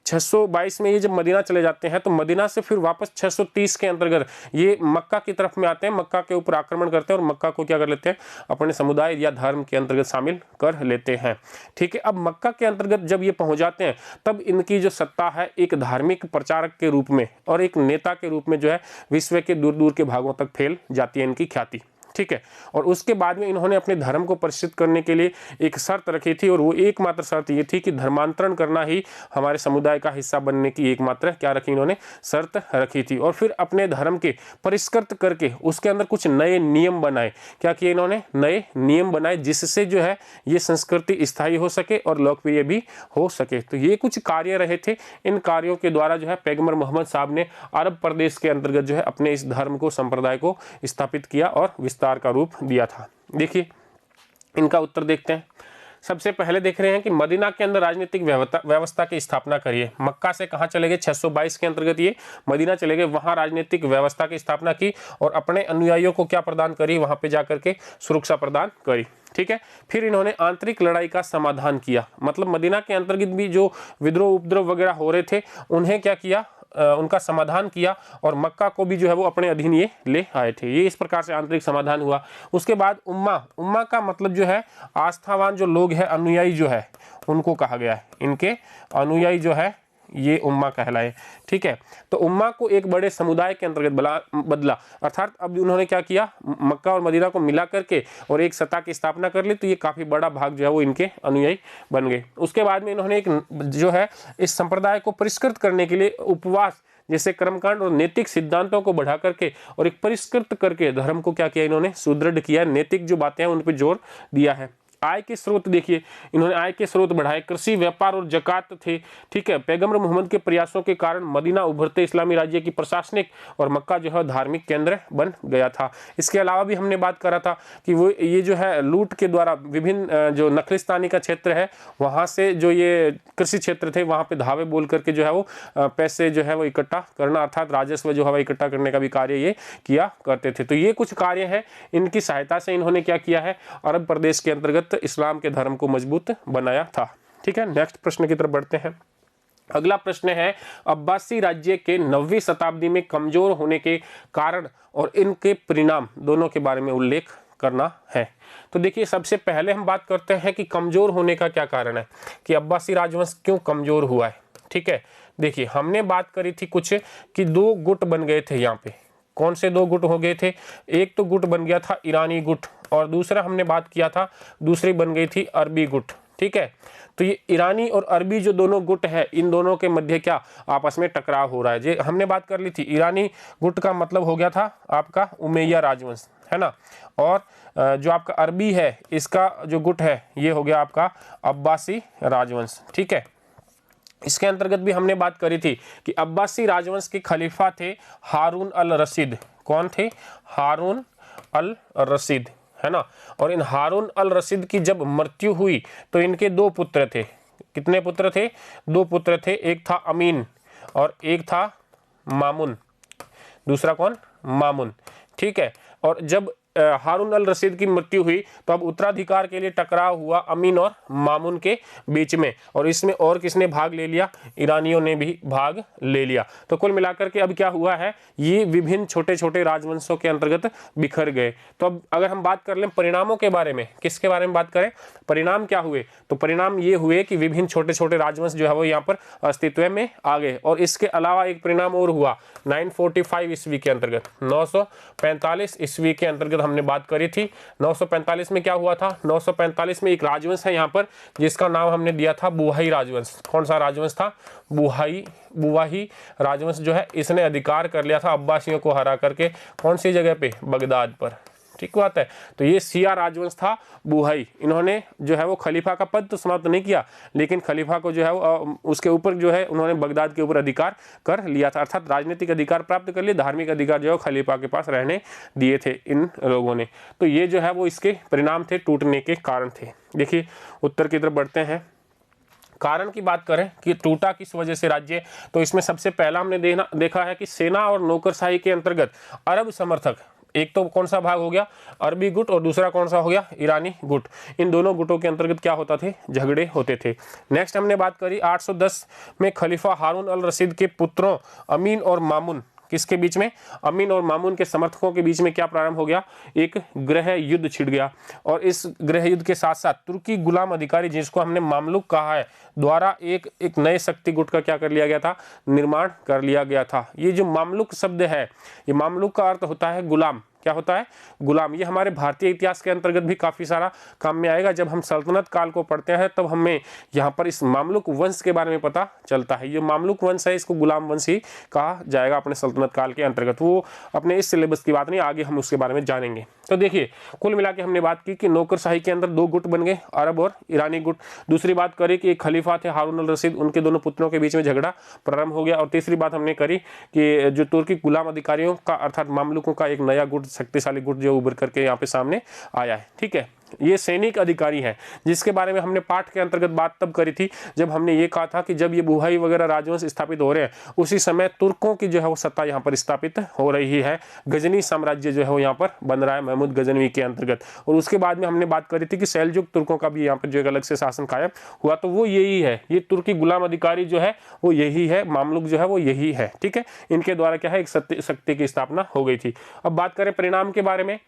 622 में ये जब मदीना चले जाते हैं तो मदीना से फिर वापस 630 के अंतर्गत ये मक्का की तरफ में आते हैं, मक्का के ऊपर आक्रमण करते हैं और मक्का को क्या कर लेते हैं, अपने समुदाय या धर्म के अंतर्गत शामिल कर लेते हैं। ठीक है, अब मक्का के अंतर्गत जब ये पहुंच जाते हैं तब इनकी जो सत्ता है एक धार्मिक प्रचारक के रूप में और एक नेता के रूप में जो है विश्व के दूर दूर के भागों तक फैल जाती है इनकी ख्याति। ठीक है, और उसके बाद में इन्होंने अपने धर्म को परिचित करने के लिए एक शर्त रखी थी और वो एकमात्र शर्त ये थी कि धर्मांतरण करना ही हमारे समुदाय का हिस्सा बनने की एकमात्र क्या रखी इन्होंने, शर्त रखी थी। और फिर अपने धर्म के परिष्कृत करके उसके अंदर कुछ नए नियम बनाए। क्या किए इन्होंने, नए नियम बनाए जिससे जो है ये संस्कृति स्थायी हो सके और लोकप्रिय भी हो सके। तो ये कुछ कार्य रहे थे, इन कार्यों के द्वारा जो है पैगंबर मोहम्मद साहब ने अरब प्रदेश के अंतर्गत जो है अपने इस धर्म को, संप्रदाय को स्थापित किया और विस्तार का रूप दिया था। देखिए इनका उत्तर देखते हैं। सबसे पहले देख रहे हैं कि मदीना के अंदर राजनीतिक व्यवस्था की स्थापना करिए। मक्का से कहां चले गए, 622 के अंतर्गत ये मदीना चले गए, वहां राजनीतिक व्यवस्था की स्थापना की और अपने अनुयायियों को क्या प्रदान करी, वहां पे जाकर के सुरक्षा प्रदान करी। ठीक है, फिर इन्होंने आंतरिक लड़ाई का समाधान किया, मतलब मदीना के अंतर्गत भी जो विद्रोह उपद्रव वगैरह हो रहे थे उन्हें क्या किया, उनका समाधान किया और मक्का को भी जो है वो अपने अधीन ये ले आए थे। ये इस प्रकार से आंतरिक समाधान हुआ। उसके बाद उम्मा का मतलब जो है आस्थावान जो लोग हैं, अनुयायी जो है उनको कहा गया है, इनके अनुयायी जो है ये उम्मा कहलाए। ठीक है, तो उम्मा को एक बड़े समुदाय के अंतर्गत बदला, अर्थात अब उन्होंने क्या किया, मक्का और मदीना को मिला करके और एक सत्ता की स्थापना कर ली, तो ये काफी बड़ा भाग जो है वो इनके अनुयायी बन गए। उसके बाद में इन्होंने एक जो है इस संप्रदाय को परिष्कृत करने के लिए उपवास जैसे कर्मकांड और नैतिक सिद्धांतों को बढ़ा करके और एक परिष्कृत करके धर्म को क्या किया, इन्होंने सुदृढ़ किया, नैतिक जो बातें हैं उन पर जोर दिया है। आय के स्रोत देखिए, इन्होंने आय के स्रोत बढ़ाए, कृषि, व्यापार और ज़कात थे। ठीक है, पैगंबर मोहम्मद के प्रयासों के कारण मदीना उभरते इस्लामी राज्य की प्रशासनिक और मक्का जो है धार्मिक केंद्र बन गया था। इसके अलावा भी हमने बात करा था कि वो ये जो है लूट के द्वारा विभिन्न जो नखलिस्तानी का क्षेत्र है वहाँ से जो ये कृषि क्षेत्र थे वहाँ पे धावे बोल करके जो है वो पैसे जो है वो इकट्ठा करना, अर्थात राजस्व जो है इकट्ठा करने का भी कार्य ये किया करते थे। तो ये कुछ कार्य है, इनकी सहायता से इन्होंने क्या किया है, अरब प्रदेश के अंतर्गत इस्लाम के धर्म को मजबूत बनाया था। ठीक है, नेक्स्ट प्रश्न की तरफ बढ़ते हैं। अगला प्रश्न है अब्बासी राज्य के 9वीं शताब्दी में कमजोर होने के कारण और इनके परिणाम दोनों के बारे में उल्लेख करना है। तो देखिए सबसे पहले हम बात करते हैं कि कमजोर होने का क्या कारण है, कि अब्बासी राजवंश क्यों कमजोर हुआ है। ठीक है, देखिए हमने बात करी थी कुछ कि 2 गुट बन गए थे यहाँ पे। कौन से 2 गुट हो गए थे, एक तो गुट बन गया था ईरानी गुट और दूसरा हमने बात किया था दूसरी बन गई थी अरबी गुट। ठीक है, तो ये ईरानी और अरबी जो दोनों गुट है इन दोनों के मध्य क्या आपस में टकराव हो रहा है। जे हमने बात कर ली थी, ईरानी गुट का मतलब हो गया था आपका उमैया राजवंश, है ना, और जो आपका अरबी है इसका जो गुट है ये हो गया आपका अब्बासी राजवंश। ठीक है, इसके अंतर्गत भी हमने बात करी थी कि अब्बासी राजवंश के खलीफा थे हारून अल रशीद। कौन थे, हारून अल रशीद, है ना। और इन हारून अल रशीद की जब मृत्यु हुई तो इनके 2 पुत्र थे। कितने पुत्र थे, 2 पुत्र थे, एक था अमीन और एक था मामुन। दूसरा कौन, मामुन। ठीक है, और जब हारून अल रशीद की मृत्यु हुई तो अब उत्तराधिकार के लिए टकराव हुआ अमीन और मामुन के बीच में, और इसमें और किसने भाग ले लिया, ईरानियों ने भी भाग ले लिया। तो कुल मिलाकर के अब क्या हुआ है, ये विभिन्न छोटे छोटे राजवंशों के अंतर्गत बिखर गए। तो अब अगर हम बात कर लें परिणामों के बारे में, किसके बारे में बात करें, परिणाम क्या हुए, तो परिणाम ये हुए कि विभिन्न छोटे छोटे राजवंश जो है वो यहाँ पर अस्तित्व में आ गए। और इसके अलावा एक परिणाम और हुआ 945 ईस्वी के अंतर्गत, 945 ईस्वी के अंतर्गत हमने बात करी थी। 945 में क्या हुआ था, 945 में एक राजवंश है यहाँ पर जिसका नाम हमने दिया था बुहाई राजवंश। कौन सा राजवंश था, बुवाही राजवंश जो है इसने अधिकार कर लिया था अब्बासियों को हरा करके। कौन सी जगह पे, बगदाद पर। ठीक बात है, तो ये शिया राजवंश था बुहाई। इन्होंने जो है वो खलीफा का पद तो समाप्त नहीं किया, लेकिन खलीफा को जो है वो उसके ऊपर जो है उन्होंने बगदाद के ऊपर अधिकार कर लिया था, अर्थात राजनीतिक अधिकार प्राप्त कर लिए, धार्मिक अधिकार जो है खलीफा के पास रहने दिए थे इन लोगों ने। तो ये जो है वो इसके परिणाम थे, टूटने के कारण थे। देखिए उत्तर की तरफ बढ़ते हैं। कारण की बात करें कि टूटा किस वजह से राज्य, तो इसमें सबसे पहला हमने देखा है कि सेना और नौकरशाही के अंतर्गत अरब समर्थक एक तो कौन सा भाग हो गया, अरबी गुट, और दूसरा कौन सा हो गया, ईरानी गुट। इन दोनों गुटों के अंतर्गत क्या होता थे, झगड़े होते थे। नेक्स्ट हमने बात करी 810 में खलीफा हारून अल रशीद के पुत्रों अमीन और मामून, किसके बीच में, अमीन और मामून के समर्थकों के बीच में क्या प्रारंभ हो गया, एक गृह युद्ध छिड़ गया। और इस गृह युद्ध के साथ साथ तुर्की गुलाम अधिकारी, जिसको हमने मामलुक कहा है, द्वारा एक नए शक्ति गुट का क्या कर लिया गया था, निर्माण कर लिया गया था। ये जो मामलुक शब्द है, ये मामलुक का अर्थ होता है गुलाम। क्या होता है, गुलाम। ये हमारे भारतीय इतिहास के अंतर्गत भी काफ़ी सारा काम में आएगा। जब हम सल्तनत काल को पढ़ते हैं तब हमें यहाँ पर इस मामलुक वंश के बारे में पता चलता है। ये मामलुक वंश है, इसको गुलाम वंश ही कहा जाएगा अपने सल्तनत काल के अंतर्गत। वो अपने इस सिलेबस की बात नहीं, आगे हम उसके बारे में जानेंगे। तो देखिए, कुल मिला के हमने बात की कि नौकरशाही के अंदर दो गुट बन गए, अरब और ईरानी गुट। दूसरी बात करी कि एक खलीफा थे हारून अल रशीद, उनके दोनों पुत्रों के बीच में झगड़ा प्रारंभ हो गया। और तीसरी बात हमने करी कि जो तुर्की गुलाम अधिकारियों का अर्थात मामलुकों का एक नया गुट, शक्तिशाली गुट जो उभर करके यहाँ पे सामने आया है। ठीक है, ये सैनिक अधिकारी हैं, जिसके बारे में हमने पाठ के अंतर्गत बात तब करी थी जब हमने ये कहा था कि जब ये बुहाई वगैरह राजवंश स्थापित हो रहे हैं, उसी समय तुर्कों की जो है वो सत्ता यहाँ पर स्थापित हो रही है। गजनी साम्राज्य जो है वो यहाँ पर बन रहा है महमूद गजनवी के अंतर्गत। और उसके बाद में हमने बात करी थी कि सैलजुक तुर्कों का भी यहाँ पर जो एक अलग से शासन कायम हुआ, तो वो यही है, ये तुर्की गुलाम अधिकारी जो है वो यही है, मामलुक जो है वो यही है। ठीक है, इनके द्वारा क्या है, एक शक्ति की स्थापना हो गई थी। अब बात करें परिणाम के बारे में,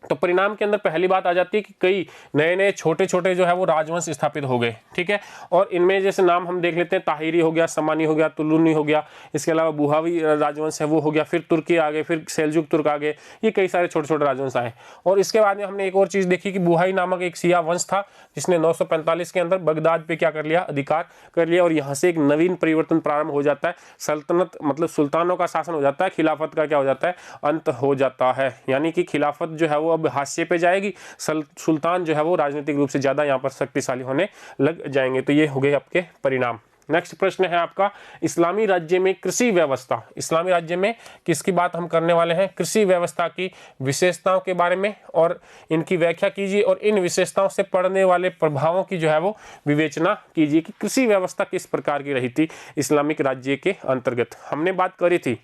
तो परिणाम के अंदर पहली बात आ जाती है कि कई नए नए छोटे छोटे जो है वो राजवंश स्थापित हो गए। ठीक है, और इनमें जैसे नाम हम देख लेते हैं, ताहिरी हो गया, समानी हो गया, तुलुनी हो गया, इसके अलावा बुहावी राजवंश है वो हो गया, फिर तुर्की आ गए, फिर सेल्जुक तुर्क आ गए, ये कई सारे छोटे छोटे राजवंश आए। और इसके बाद में हमने एक और चीज़ देखी कि बुहाई नामक एक शिया वंश था, जिसने 945 के अंदर बगदाद पे क्या कर लिया, अधिकार कर लिया। और यहाँ से एक नवीन परिवर्तन प्रारंभ हो जाता है, सल्तनत मतलब सुल्तानों का शासन हो जाता है, खिलाफत का क्या हो जाता है, अंत हो जाता है। यानी कि खिलाफत जो है वो अब हाशिए पे जाएगी, सुल्तान जो है वो राजनीतिक रूप से ज्यादा यहाँ पर शक्तिशाली होने लग जाएंगे। तो ये हो गए आपके परिणाम। नेक्स्ट प्रश्न है आपका, इस्लामी राज्य में कृषि व्यवस्था। इस्लामी राज्य में किसकी बात हम करने वाले हैं, कृषि व्यवस्था की विशेषताओं के बारे में, और इनकी व्याख्या कीजिए और इन विशेषताओं से पड़ने वाले प्रभावों की जो है वो विवेचना कीजिए कि कृषि व्यवस्था किस प्रकार की रही थी इस्लामिक राज्य के अंतर्गत। हमने बात करी थी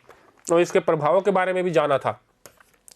और इसके प्रभावों के बारे में भी जाना था।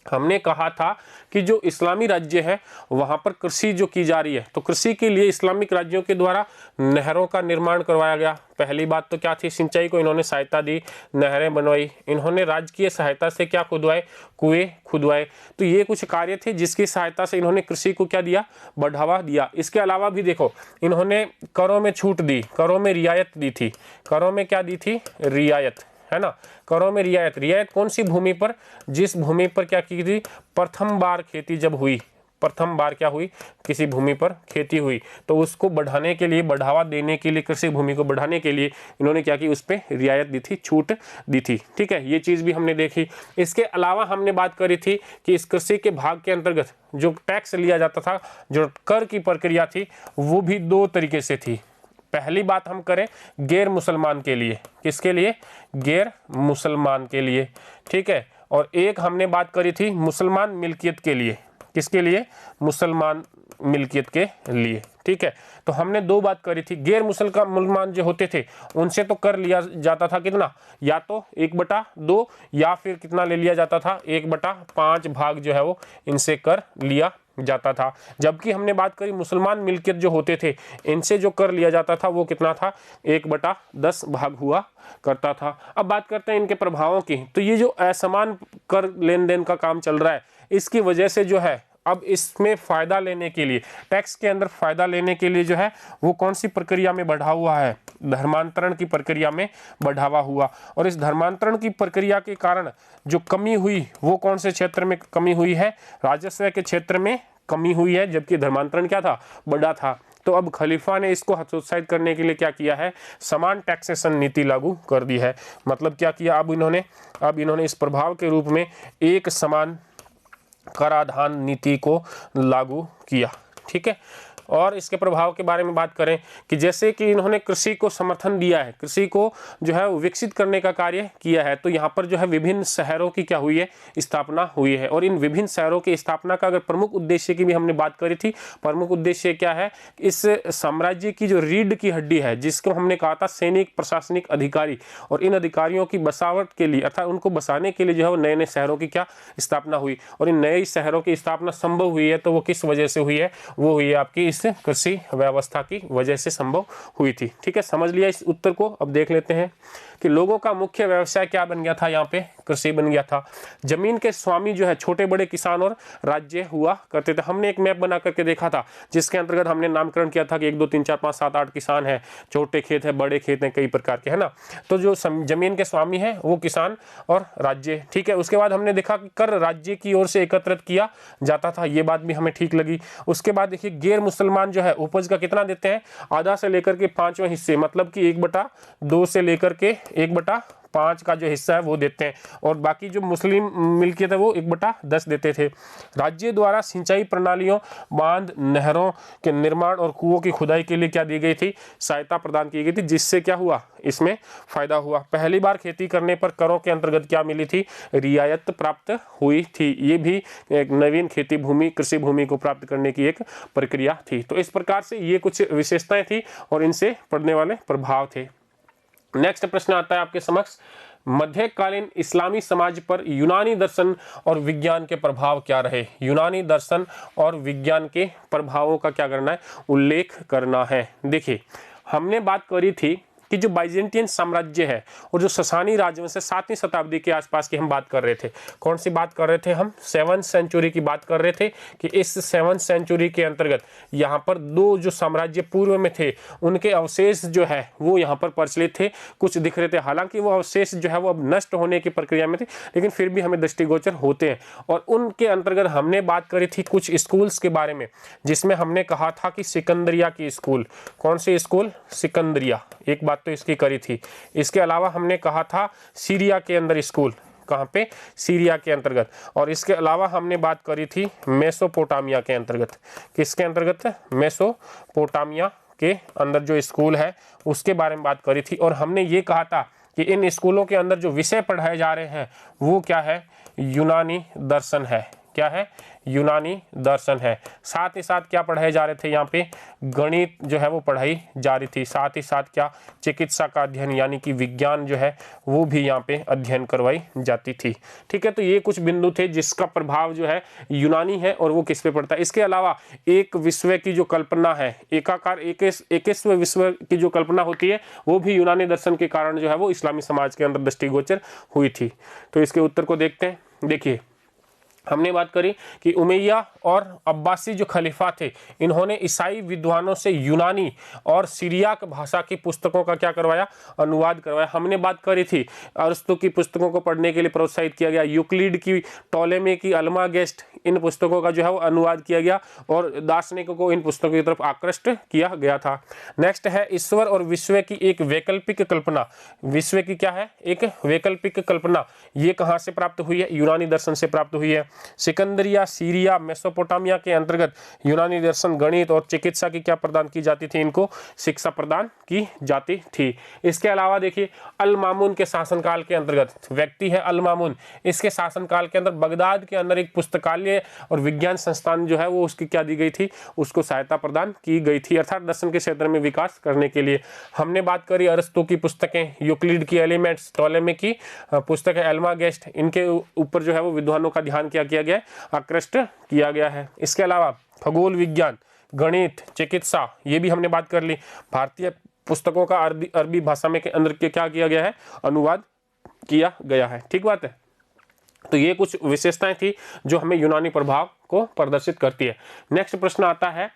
हमने कहा था कि जो इस्लामी राज्य है वहाँ पर कृषि जो की जा रही है, तो कृषि के लिए इस्लामिक राज्यों के द्वारा नहरों का निर्माण करवाया गया। पहली बात तो क्या थी, सिंचाई को इन्होंने सहायता दी, नहरें बनवाई। इन्होंने राजकीय सहायता से क्या खुदवाए, कुएं खुदवाए। तो ये कुछ कार्य थे जिसकी सहायता से इन्होंने कृषि को क्या दिया, बढ़ावा दिया। इसके अलावा भी देखो, इन्होंने करों में छूट दी, करों में रियायत दी थी। करों में क्या दी थी, रियायत, है ना, करों में रियायत। रियायत कौन सी भूमि पर, जिस भूमि पर क्या की थी, प्रथम बार खेती जब हुई, प्रथम बार क्या हुई, किसी भूमि पर खेती हुई, तो उसको बढ़ाने के लिए, बढ़ावा देने के लिए, कृषि भूमि को बढ़ाने के लिए इन्होंने क्या की, उस पर रियायत दी थी, छूट दी थी। ठीक है, ये चीज़ भी हमने देखी। इसके अलावा हमने बात करी थी कि इस कृषि के भाग के अंतर्गत जो टैक्स लिया जाता था, जो कर की प्रक्रिया थी, वो भी दो तरीके से थी। पहली बात हम करें गैर मुसलमान के लिए, किसके लिए, गैर मुसलमान के लिए। ठीक है, और एक हमने बात करी थी मुसलमान मिल्कियत के लिए, किसके लिए, मुसलमान मिल्कियत के लिए। ठीक है, तो हमने दो बात करी थी। गैर मुसलमान जो होते थे उनसे तो कर लिया जाता था कितना, या तो 1/2 या फिर कितना ले लिया जाता था, 1/5 भाग जो है वो इनसे कर लिया जाता था। जबकि हमने बात करी मुसलमान मिल्कियत जो होते थे, इनसे जो कर लिया जाता था वो कितना था, 1/10 भाग हुआ करता था। अब बात करते हैं इनके प्रभावों की। तो ये जो असमान कर लेन देन का काम चल रहा है, इसकी वजह से जो है अब इसमें फ़ायदा लेने के लिए, टैक्स के अंदर फ़ायदा लेने के लिए जो है वो कौन सी प्रक्रिया में बढ़ा हुआ है, धर्मांतरण की प्रक्रिया में बढ़ावा हुआ। और इस धर्मांतरण की प्रक्रिया के कारण जो कमी हुई वो कौन से क्षेत्र में कमी हुई है, राजस्व के क्षेत्र में कमी हुई है, जबकि धर्मांतरण क्या था, बड़ा था। तो अब खलीफा ने इसको हतोत्साहित करने के लिए क्या किया है, समान टैक्सेशन नीति लागू कर दी है। मतलब क्या किया, अब इन्होंने इस प्रभाव के रूप में एक समान कराधान नीति को लागू किया। ठीक है, और इसके प्रभाव के बारे में बात करें कि जैसे कि इन्होंने कृषि को समर्थन दिया है, कृषि को जो है विकसित करने का कार्य किया है, तो यहाँ पर जो है विभिन्न शहरों की क्या हुई है, स्थापना हुई है। और इन विभिन्न शहरों की स्थापना का अगर प्रमुख उद्देश्य की भी हमने बात करी थी, प्रमुख उद्देश्य क्या है, इस साम्राज्य की जो रीढ़ की हड्डी है, जिसको हमने कहा था सैनिक प्रशासनिक अधिकारी, और इन अधिकारियों की बसावट के लिए अर्थात उनको बसाने के लिए जो है वो नए नए शहरों की क्या स्थापना हुई। और इन नए शहरों की स्थापना संभव हुई है तो वो किस वजह से हुई है, वो हुई है आपकी इस कृषि व्यवस्था की वजह से संभव हुई थी। ठीक है, समझ लिया इस उत्तर को। अब देख लेते हैं कि लोगों का मुख्य व्यवसाय क्या बन गया था, यहाँ पे कृषि बन गया था। जमीन के स्वामी जो है छोटे बड़े किसान और राज्य हुआ करते थे। हमने एक मैप बना करके देखा था जिसके अंतर्गत हमने नामकरण किया था कि 1 2 3 4 5 7 8 किसान है, छोटे खेत है, बड़े खेत हैं, कई प्रकार के, है ना। तो जो जमीन के स्वामी है वो किसान और राज्य। ठीक है, उसके बाद हमने देखा कि कर राज्य की ओर से एकत्रित किया जाता था, ये बात भी हमें ठीक लगी। उसके बाद देखिए गैर मुसलमान जो है उपज का कितना देते हैं, आधा से लेकर के 5वें हिस्से, मतलब कि 1/2 से लेकर के 1/5 का जो हिस्सा है वो देते हैं, और बाकी जो मुस्लिम मिल्कियत है वो 1/10 देते थे। राज्य द्वारा सिंचाई प्रणालियों, बांध, नहरों के निर्माण और कुओं की खुदाई के लिए क्या दी गई थी, सहायता प्रदान की गई थी, जिससे क्या हुआ, इसमें फायदा हुआ। पहली बार खेती करने पर करों के अंतर्गत क्या मिली थी, रियायत प्राप्त हुई थी। ये भी एक नवीन खेती भूमि, कृषि भूमि को प्राप्त करने की एक प्रक्रिया थी। तो इस प्रकार से ये कुछ विशेषताएं थी और इनसे पड़ने वाले प्रभाव थे। नेक्स्ट प्रश्न आता है आपके समक्ष, मध्यकालीन इस्लामी समाज पर यूनानी दर्शन और विज्ञान के प्रभाव क्या रहे। यूनानी दर्शन और विज्ञान के प्रभावों का क्या करना है, उल्लेख करना है। देखिए हमने बात करी थी कि जो बाइजेंटियन साम्राज्य है और जो ससानी राजवंश है 7वीं शताब्दी के आसपास की हम बात कर रहे थे। कौन सी बात कर रहे थे हम, 7th सेंचुरी की बात कर रहे थे कि इस 7th सेंचुरी के अंतर्गत यहाँ पर 2 जो साम्राज्य पूर्व में थे उनके अवशेष जो है वो यहाँ पर प्रचलित थे, कुछ दिख रहे थे। हालांकि वो अवशेष जो है वो अब नष्ट होने की प्रक्रिया में थे, लेकिन फिर भी हमें दृष्टिगोचर होते हैं। और उनके अंतर्गत हमने बात करी थी कुछ स्कूल्स के बारे में, जिसमें हमने कहा था कि सिकंदरिया की स्कूल, कौन सी स्कूल, सिकंदरिया, एक बात तो इसकी करी थी। इसके अलावा हमने कहा था सीरिया के अंदर स्कूल, कहाँ पे, सीरिया के अंतर्गत। और इसके अलावा हमने बात करी थी मेसोपोटामिया के अंतर्गत, किसके अंतर्गत, मेसोपोटामिया के अंदर जो स्कूल है उसके बारे में बात करी थी। और हमने ये कहा था कि इन स्कूलों के अंदर जो विषय पढ़ाए जा रहे हैं वो क्या है, यूनानी दर्शन है। क्या है, यूनानी दर्शन है। साथ ही साथ क्या पढ़ाए जा रहे थे, यहाँ पे गणित जो है वो पढ़ाई जा रही थी। साथ ही साथ क्या, चिकित्सा का अध्ययन यानी कि विज्ञान जो है वो भी यहाँ पे अध्ययन करवाई जाती थी। ठीक है, तो ये कुछ बिंदु थे जिसका प्रभाव जो है यूनानी है और वो किस पे पड़ता है। इसके अलावा एक विश्व की जो कल्पना है, एकाकार एकस्व विश्व की जो कल्पना होती है वो भी यूनानी दर्शन के कारण जो है वो इस्लामी समाज के अंदर दृष्टिगोचर हुई थी। तो इसके उत्तर को देखते हैं। देखिए हमने बात करी कि उमैया और अब्बासी जो खलीफा थे इन्होंने ईसाई विद्वानों से यूनानी और सीरियाक भाषा की पुस्तकों का क्या करवाया, अनुवाद करवाया। हमने बात करी थी अरस्तु की पुस्तकों को पढ़ने के लिए प्रोत्साहित किया गया, यूक्लिड की, टोलेमी की, अल्मागेस्ट, इन पुस्तकों का जो है वो अनुवाद किया गया और दार्शनिकों को इन पुस्तकों की तरफ आकृष्ट किया गया था। नेक्स्ट है ईश्वर और विश्व की एक वैकल्पिक कल्पना। विश्व की क्या है, एक वैकल्पिक कल्पना। ये कहाँ से प्राप्त हुई है, यूनानी दर्शन से प्राप्त हुई है। सिकंदरिया, सीरिया, मेसोपोटामिया के अंतर्गत यूनानी दर्शन, गणित और चिकित्सा की क्या प्रदान की जाती थी, इनको शिक्षा प्रदान की जाती थी। इसके अलावा देखिए अल मामून के शासनकाल के अंतर्गत, व्यक्ति है अल मामून, इसके शासनकाल के अंदर बगदाद के अंदर एक पुस्तकालय और विज्ञान संस्थान जो है वो उसकी क्या दी गई थी, उसको सहायता प्रदान की गई थी, अर्थात दर्शन के क्षेत्र में विकास करने के लिए। हमने बात करी अरस्तु की पुस्तकें, यूक्लिड की एलिमेंट्स, टोलेमी की पुस्तक है, एल्मागेस्ट, इनके ऊपर जो है वो विद्वानों का ध्यान क्या किया गया है, आकृष्ट किया गया है। इसके अलावा खगोल विज्ञान, गणित, चिकित्सा, ये भी हमने बात कर ली। भारतीय पुस्तकों का अरबी भाषा में के अंदर क्या किया गया है, अनुवाद किया गया है। ठीक बात है। तो ये कुछ विशेषताएं थी जो हमें यूनानी प्रभाव को प्रदर्शित करती है। नेक्स्ट प्रश्न आता है,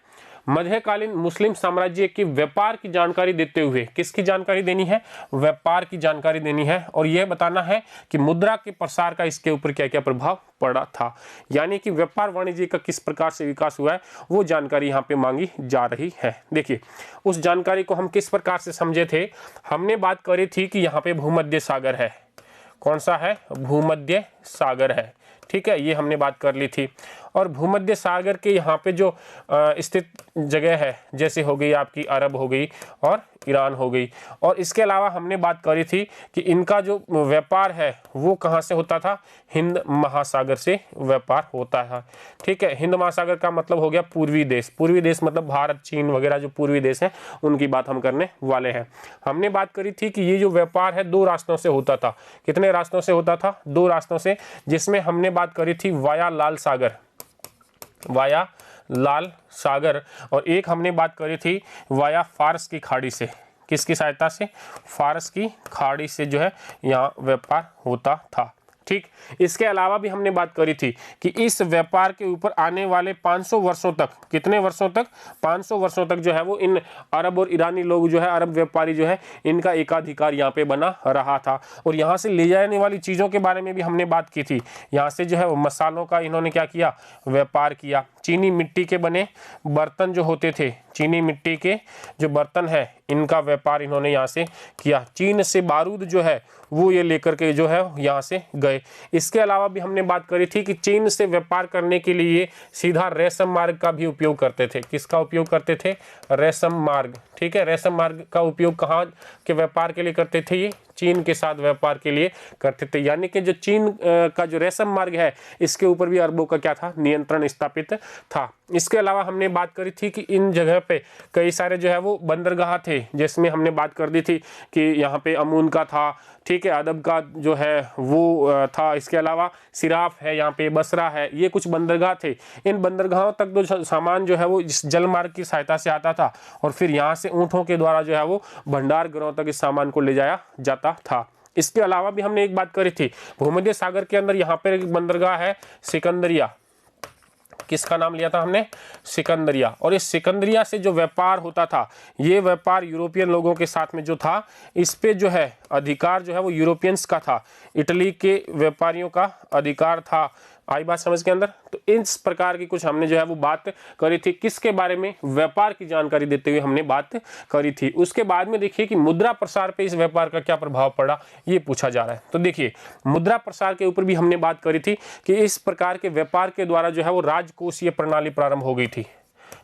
मध्यकालीन मुस्लिम साम्राज्य की व्यापार की जानकारी देते हुए, किसकी जानकारी देनी है, व्यापार की जानकारी देनी है और यह बताना है कि मुद्रा के प्रसार का इसके ऊपर क्या क्या प्रभाव पड़ा था, यानी कि व्यापार वाणिज्य का किस प्रकार से विकास हुआ है वो जानकारी यहाँ पे मांगी जा रही है। देखिए उस जानकारी को हम किस प्रकार से समझे थे, हमने बात करी थी कि यहाँ पे भूमध्य सागर है। कौन सा है, भूमध्य सागर है। ठीक है, ये हमने बात कर ली थी। और भूमध्य सागर के यहाँ पे जो स्थित जगह है, जैसे हो गई आपकी अरब हो गई और ईरान हो गई। और इसके अलावा हमने बात करी थी कि इनका जो व्यापार है वो कहाँ से होता था, हिंद महासागर से व्यापार होता है। ठीक है, हिंद महासागर का मतलब हो गया पूर्वी देश। पूर्वी देश मतलब भारत, चीन वगैरह जो पूर्वी देश हैं उनकी बात हम करने वाले हैं। हमने बात करी थी कि ये जो व्यापार है 2 रास्तों से होता था। कितने रास्तों से होता था? 2 रास्तों से, जिसमें हमने बात करी थी वाया लाल सागर, वाया लाल सागर, और एक हमने बात करी थी वाया फारस की खाड़ी से। किसकी सहायता से? फारस की खाड़ी से जो है यहाँ व्यापार होता था। ठीक, इसके अलावा भी हमने बात करी थी कि इस व्यापार के ऊपर आने वाले 500 वर्षों तक, कितने वर्षों तक? 500 वर्षों तक जो है वो इन अरब और ईरानी लोग जो है, अरब व्यापारी जो है, इनका एकाधिकार यहाँ पे बना रहा था। और यहाँ से ले जाने वाली चीज़ों के बारे में भी हमने बात की थी। यहाँ से जो है वो मसालों का इन्होंने क्या किया? व्यापार किया। चीनी मिट्टी के बने बर्तन जो होते थे, चीनी मिट्टी के जो बर्तन है, इनका व्यापार इन्होंने यहाँ से किया। चीन से बारूद जो है वो ये लेकर के जो है यहाँ से गए। इसके अलावा भी हमने बात करी थी कि चीन से व्यापार करने के लिए सीधा रेशम मार्ग का भी उपयोग करते थे। किसका उपयोग करते थे? रेशम मार्ग। ठीक है, रेशम मार्ग का उपयोग कहाँ के व्यापार के लिए करते थे? ये चीन के साथ व्यापार के लिए करते थे। यानी कि जो चीन का जो रेशम मार्ग है, इसके ऊपर भी अरबों का क्या था? नियंत्रण स्थापित था। इसके अलावा हमने बात करी थी कि इन जगह पे कई सारे जो है वो बंदरगाह थे, जिसमें हमने बात कर दी थी कि यहाँ पे अमून का था, ठीक है, अदब का जो है वो था। इसके अलावा सिराफ है, यहाँ पे बसरा है, ये कुछ बंदरगाह थे। इन बंदरगाहों तक जो सामान जो है वो इस जल मार्ग की सहायता से आता था, और फिर यहाँ से ऊँटों के द्वारा जो है वो भंडार गृहों तक इस सामान को ले जाया जाता था। इसके अलावा भी हमने एक बात करी थी, भूमध्य सागर के अंदर यहाँ पर एक बंदरगाह है सिकंदरिया। किसका नाम लिया था हमने? सिकंदरिया। और इस सिकंदरिया से जो व्यापार होता था, ये व्यापार यूरोपियन लोगों के साथ में जो था, इस पे जो है अधिकार जो है वो यूरोपियंस का था, इटली के व्यापारियों का अधिकार था। आई बात समझ के अंदर? तो इस प्रकार की कुछ हमने जो है वो बात करी थी। किसके बारे में? व्यापार की जानकारी देते हुए हमने बात करी थी। उसके बाद में देखिए कि मुद्रा प्रसार पे इस व्यापार का क्या प्रभाव पड़ा, ये पूछा जा रहा है। तो देखिए, मुद्रा प्रसार के ऊपर भी हमने बात करी थी कि इस प्रकार के व्यापार के द्वारा जो है वो राजकोषीय प्रणाली प्रारंभ हो गई थी।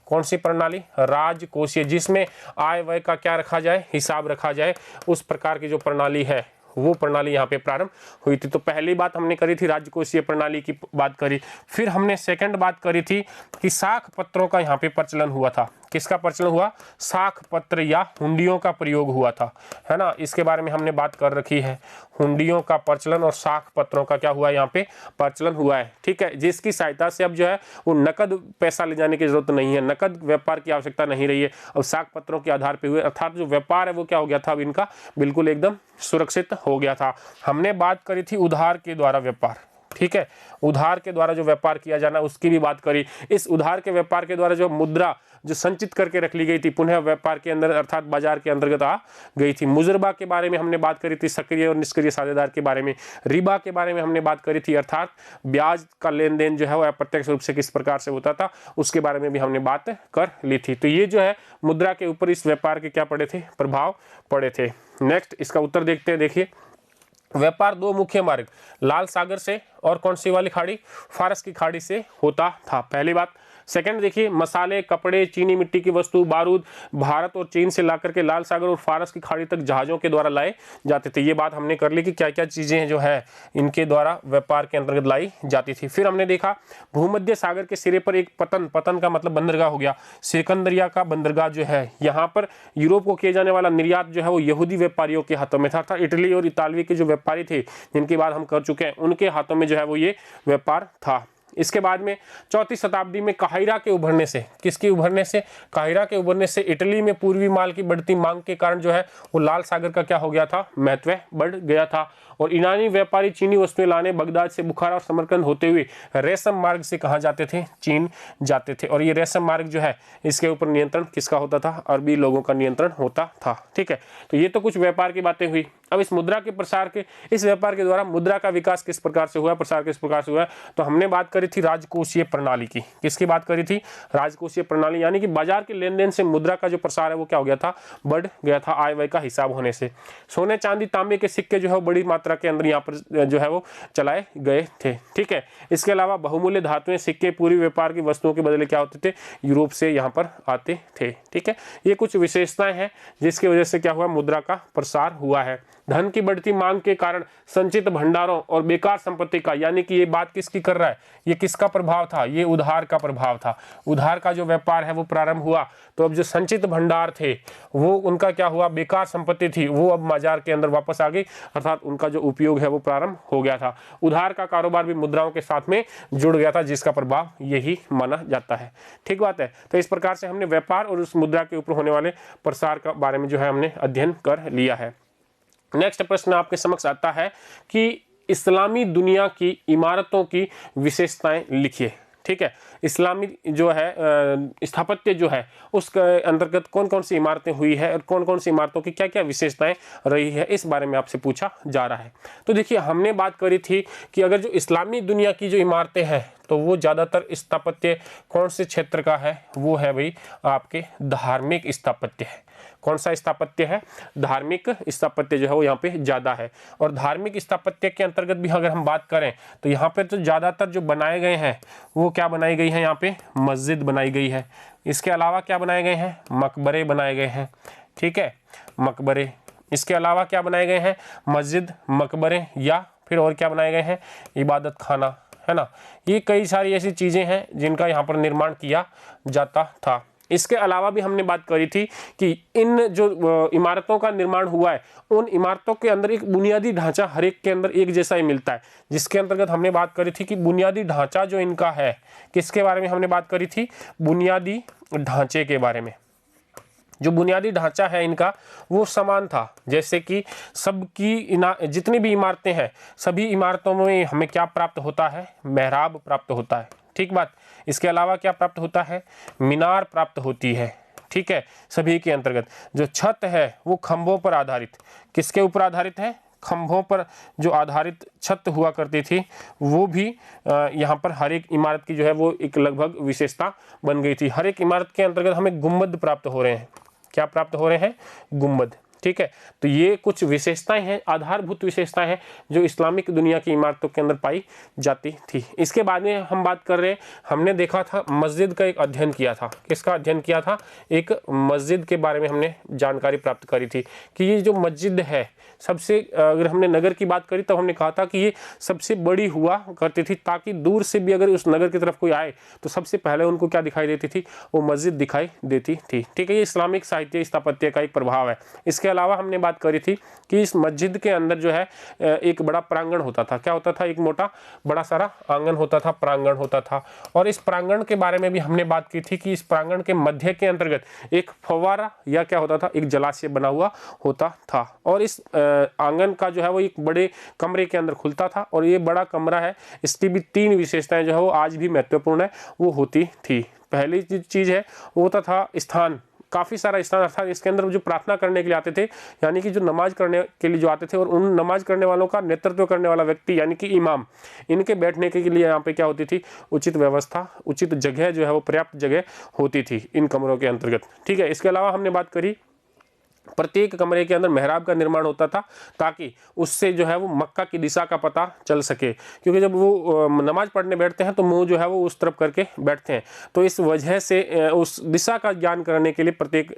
कौन सी प्रणाली? राजकोषीय, जिसमें आय व्यय का क्या रखा जाए? हिसाब रखा जाए। उस प्रकार की जो प्रणाली है वो प्रणाली यहाँ पे प्रारंभ हुई थी। तो पहली बात हमने करी थी राजकोषीय प्रणाली की बात करी। फिर हमने सेकंड बात करी थी कि साख पत्रों का यहाँ पे प्रचलन हुआ था। किसका प्रचलन हुआ? साख पत्र या हुंडियों का प्रयोग हुआ था, है ना। इसके बारे में हमने बात कर रखी है। हुंडियों का प्रचलन और साख पत्रों का क्या हुआ? यहाँ पे प्रचलन हुआ है। ठीक है, जिसकी सहायता से अब जो है वो नकद पैसा ले जाने की जरूरत नहीं है, नकद व्यापार की आवश्यकता नहीं रही है। अब साख पत्रों के आधार पर हुए, अर्थात जो व्यापार है वो क्या हो गया था? अब इनका बिल्कुल एकदम सुरक्षित हो गया था। हमने बात करी थी उधार के द्वारा व्यापार। ठीक है, उधार के द्वारा जो व्यापार किया जाना, उसकी भी बात करी। इस उधार के व्यापार के द्वारा जो मुद्रा जो संचित करके रख ली गई थी, पुनः व्यापार के अंदर अर्थात बाजार के अंतर्गत आ गई थी। मुजरबा के बारे में हमने बात करी थी, सक्रिय और निष्क्रिय साझेदार के बारे में। रिबा के बारे में हमने बात करी थी, अर्थात ब्याज का लेन देन जो है वो अप्रत्यक्ष रूप से किस प्रकार से होता था, उसके बारे में भी हमने बात कर ली थी। तो ये जो है मुद्रा के ऊपर इस व्यापार के क्या पड़े थे? प्रभाव पड़े थे। नेक्स्ट इसका उत्तर देखते हैं। देखिए, व्यापार 2 मुख्य मार्ग लाल सागर से और कौन सी वाली खाड़ी? फारस की खाड़ी से होता था, पहली बात। सेकंड देखिए, मसाले, कपड़े, चीनी मिट्टी की वस्तु, बारूद भारत और चीन से लाकर के लाल सागर और फारस की खाड़ी तक जहाजों के द्वारा लाए जाते थे। ये बात हमने कर ली कि क्या क्या चीजें जो है इनके द्वारा व्यापार के अंतर्गत लाई जाती थी। फिर हमने देखा भूमध्य सागर के सिरे पर एक पतन का मतलब बंदरगाह हो गया, सिकंदरिया का बंदरगाह जो है, यहाँ पर यूरोप को किया जाने वाला निर्यात जो है वो यहूदी व्यापारियों के हाथों में था। इटली और इतालवी के जो व्यापारी थे, जिनकी बात हम कर चुके हैं, उनके हाथों में जो है वो ये व्यापार था। इसके बाद में 4वीं शताब्दी में काहिरा के उभरने से, किसके उभरने से? काहिरा के उभरने से इटली में पूर्वी माल की बढ़ती मांग के कारण जो है वो लाल सागर का क्या हो गया था? महत्व बढ़ गया था। और ईरानी व्यापारी चीनी वस्तुएं लाने बगदाद से बुखारा और समरकंद होते हुए रेशम मार्ग से कहाँ जाते थे? चीन जाते थे। और ये रेशम मार्ग जो है इसके ऊपर नियंत्रण किसका होता था? अरबी लोगों का नियंत्रण होता था। ठीक है, तो ये तो कुछ व्यापार की बातें हुई। अब इस मुद्रा के प्रसार के, इस व्यापार के द्वारा मुद्रा का विकास किस प्रकार से हुआ, प्रसार किस प्रकार से हुआ, तो हमने बात करी थी राजकोषीय प्रणाली की। किसकी बात करी थी? राजकोषीय प्रणाली, यानी कि बाजार के लेन देन से मुद्रा का जो प्रसार है वो क्या हो गया था? बढ़ गया था, आय व्यय का हिसाब होने से। सोने चांदी तांबे के सिक्के जो है वो बड़ी मात्रा के अंदर यहाँ पर जो है वो चलाए गए थे, ठीक है। इसके अलावा बहुमूल्य धातुएं, सिक्के पूरी व्यापार की वस्तुओं के बदले क्या होते थे? यूरोप से यहाँ पर आते थे, ठीक है। ये कुछ विशेषताएं हैं जिसकी वजह से क्या हुआ? मुद्रा का प्रसार हुआ है। धन की बढ़ती मांग के कारण संचित भंडारों और बेकार संपत्ति का, यानी कि ये बात किसकी कर रहा है? ये किसका प्रभाव था? ये उधार का प्रभाव था। उधार का जो व्यापार है वो प्रारंभ हुआ, तो अब जो संचित भंडार थे वो उनका क्या हुआ? बेकार संपत्ति थी वो अब बाजार के अंदर वापस आ गई, अर्थात उनका जो उपयोग है वो प्रारंभ हो गया था। उधार का कारोबार भी मुद्राओं के साथ में जुड़ गया था, जिसका प्रभाव यही माना जाता है, ठीक बात है। तो इस प्रकार से हमने व्यापार और उस मुद्रा के ऊपर होने वाले प्रसार का बारे में जो है हमने अध्ययन कर लिया है। नेक्स्ट प्रश्न आपके समक्ष आता है कि इस्लामी दुनिया की इमारतों की विशेषताएं लिखिए, ठीक है। इस्लामी जो है स्थापत्य जो है उसके अंतर्गत कौन कौन सी इमारतें हुई है और कौन कौन सी इमारतों की क्या क्या विशेषताएं रही है, इस बारे में आपसे पूछा जा रहा है। तो देखिए, हमने बात करी थी कि अगर जो इस्लामी दुनिया की जो इमारतें हैं तो वो ज़्यादातर स्थापत्य कौन से क्षेत्र का है? वो है भाई आपके धार्मिक स्थापत्य है। कौन सा स्थापत्य है? धार्मिक स्थापत्य जो है वो यहाँ पे ज़्यादा है। और धार्मिक स्थापत्य के अंतर्गत भी अगर हम बात करें तो यहाँ पे तो ज़्यादातर जो बनाए गए हैं वो क्या बनाई गई है? यहाँ पे मस्जिद बनाई गई है। इसके अलावा क्या बनाए गए हैं? मकबरे बनाए गए हैं, ठीक है, मकबरे। इसके अलावा क्या बनाए गए हैं? मस्जिद, मकबरे, या फिर और क्या बनाए गए हैं? इबादत खाना, है ना। ये कई सारी ऐसी चीज़ें हैं जिनका यहाँ पर निर्माण किया जाता था। इसके अलावा भी हमने बात करी थी कि इन जो इमारतों का निर्माण हुआ है उन इमारतों के अंदर एक बुनियादी ढांचा हर एक के अंदर एक जैसा ही मिलता है, जिसके अंतर्गत हमने बात करी थी कि बुनियादी ढांचा जो इनका है, किसके बारे में हमने बात करी थी? बुनियादी ढांचे के बारे में। जो बुनियादी ढांचा है इनका वो समान था, जैसे कि सबकी जितनी भी इमारतें हैं सभी इमारतों में हमें क्या प्राप्त होता है? मेहराब प्राप्त होता है, ठीक बात। इसके अलावा क्या प्राप्त होता है? मीनार प्राप्त होती है, ठीक है। सभी के अंतर्गत जो छत है वो खंभों पर आधारित, किसके ऊपर आधारित है? खंभों पर जो आधारित छत हुआ करती थी वो भी यहाँ पर हर एक इमारत की जो है वो एक लगभग विशेषता बन गई थी। हर एक इमारत के अंतर्गत हमें गुंबद प्राप्त हो रहे हैं। क्या प्राप्त हो रहे हैं? गुंबद, ठीक है। तो ये कुछ विशेषताएं हैं, आधारभूत विशेषताएं हैं जो इस्लामिक दुनिया की इमारतों के अंदर पाई जाती थी। इसके बाद में हम बात कर रहे हैं, हमने देखा था मस्जिद का एक अध्ययन किया था। किसका अध्ययन किया था? एक मस्जिद के बारे में हमने जानकारी प्राप्त करी थी कि ये जो मस्जिद है सबसे, अगर हमने नगर की बात करी तो हमने कहा था कि ये सबसे बड़ी हुआ करती थी, ताकि दूर से भी अगर उस नगर की तरफ कोई आए तो सबसे पहले उनको क्या दिखाई देती थी? वो मस्जिद दिखाई देती थी, ठीक है। ये इस्लामिक साहित्य स्थापत्य का एक प्रभाव है। इसके अलावा हमने बात करी थी कि इस मस्जिद के अंदर जो है एक बड़ा प्रांगण होता था। क्या होता था? एक मोटा बड़ा सारा आंगन होता था, प्रांगण होता था। और इस प्रांगण के बारे में भी हमने बात की थी कि इस प्रांगण के मध्य के अंतर्गत एक फव्वारा या क्या होता था? एक जलाशय बना हुआ होता था। और इस आंगन का जो है वो एक बड़े कमरे के अंदर खुलता था। और ये बड़ा कमरा है, इसकी भी 3 विशेषताएं जो है वो आज भी महत्वपूर्ण है वो होती थी। पहली चीज़ है वो होता था स्थान, काफ़ी सारा स्थान, अर्थात इसके अंदर जो प्रार्थना करने के लिए आते थे, यानी कि जो नमाज करने के लिए जो आते थे और उन नमाज करने वालों का नेतृत्व करने वाला व्यक्ति यानी कि इमाम, इनके बैठने के लिए यहाँ पे क्या होती थी? उचित व्यवस्था, उचित जगह जो है वो पर्याप्त जगह होती थी इन कमरों के अंतर्गत, ठीक है। इसके अलावा हमने बात करी प्रत्येक कमरे के अंदर मेहराब का निर्माण होता था ताकि उससे जो है वो मक्का की दिशा का पता चल सके, क्योंकि जब वो नमाज पढ़ने बैठते हैं तो मुंह जो है वो उस तरफ करके बैठते हैं, तो इस वजह से उस दिशा का ज्ञान करने के लिए प्रत्येक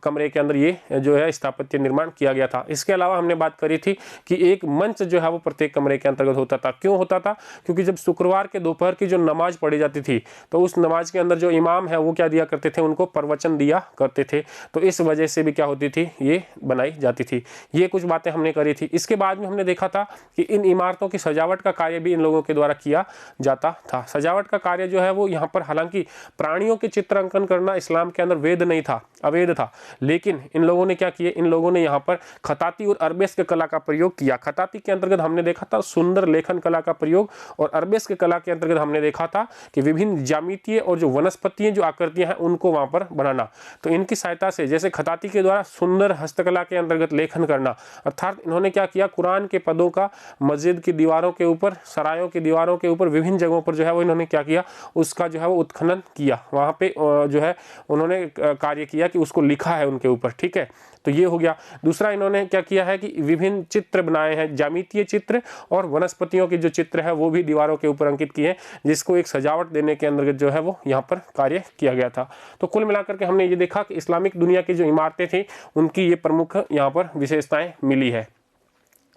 कमरे के अंदर ये जो है स्थापत्य निर्माण किया गया था। इसके अलावा हमने बात करी थी कि एक मंच जो है वो प्रत्येक कमरे के अंतर्गत होता था। क्यों होता था? क्योंकि जब शुक्रवार के दोपहर की जो नमाज पढ़ी जाती थी तो उस नमाज के अंदर जो इमाम है वो क्या दिया करते थे? उनको प्रवचन दिया करते थे, तो इस वजह से भी क्या होती थी? ये बनाई जाती थी। ये कुछ बातें हमने करी थी। इसके बाद में हमने देखा था कि इन इमारतों की सजावट का कार्य भी इन लोगों के द्वारा किया जाता था। सजावट का कार्य जो है वो यहाँ पर, हालांकि प्राणियों के चित्र अंकन करना इस्लाम के अंदर वैध नहीं था, अवैध था, लेकिन इन लोगों ने क्या किया? इन लोगों ने यहाँ पर खताती और अरबेस्क कला का प्रयोग किया। खताती के अंतर्गत हमने देखा था सुंदर लेखन कला का प्रयोग, और अरबेस्क कला के अंतर्गत हमने देखा था कि विभिन्न ज्यामितीय और जो वनस्पतियां जो आकृतियां हैं उनको वहां पर बनाना। तो इनकी सहायता से, जैसे खताती के द्वारा सुंदर हस्तकला के अंतर्गत लेखन करना। अर्थात इन्होंने क्या किया, कुरान के पदों का मस्जिद की दीवारों के ऊपर, सरायों की दीवारों के ऊपर, विभिन्न जगहों पर जो है वो इन्होंने क्या किया, उसका जो है वो उत्खनन किया, वहाँ पे जो है उन्होंने कार्य किया कि उसको लिखा है उनके ऊपर। ठीक है, तो ये हो गया। दूसरा इन्होंने क्या किया है कि विभिन्न चित्र बनाए हैं, ज्यामितीय चित्र और वनस्पतियों के जो चित्र है वो भी दीवारों के ऊपर अंकित किए, जिसको एक सजावट देने के अंतर्गत जो है वो यहाँ पर कार्य किया गया था। तो कुल मिलाकर के हमने ये देखा कि इस्लामिक दुनिया की जो इमारतें थी उनकी ये प्रमुख यहाँ पर विशेषताएं मिली है।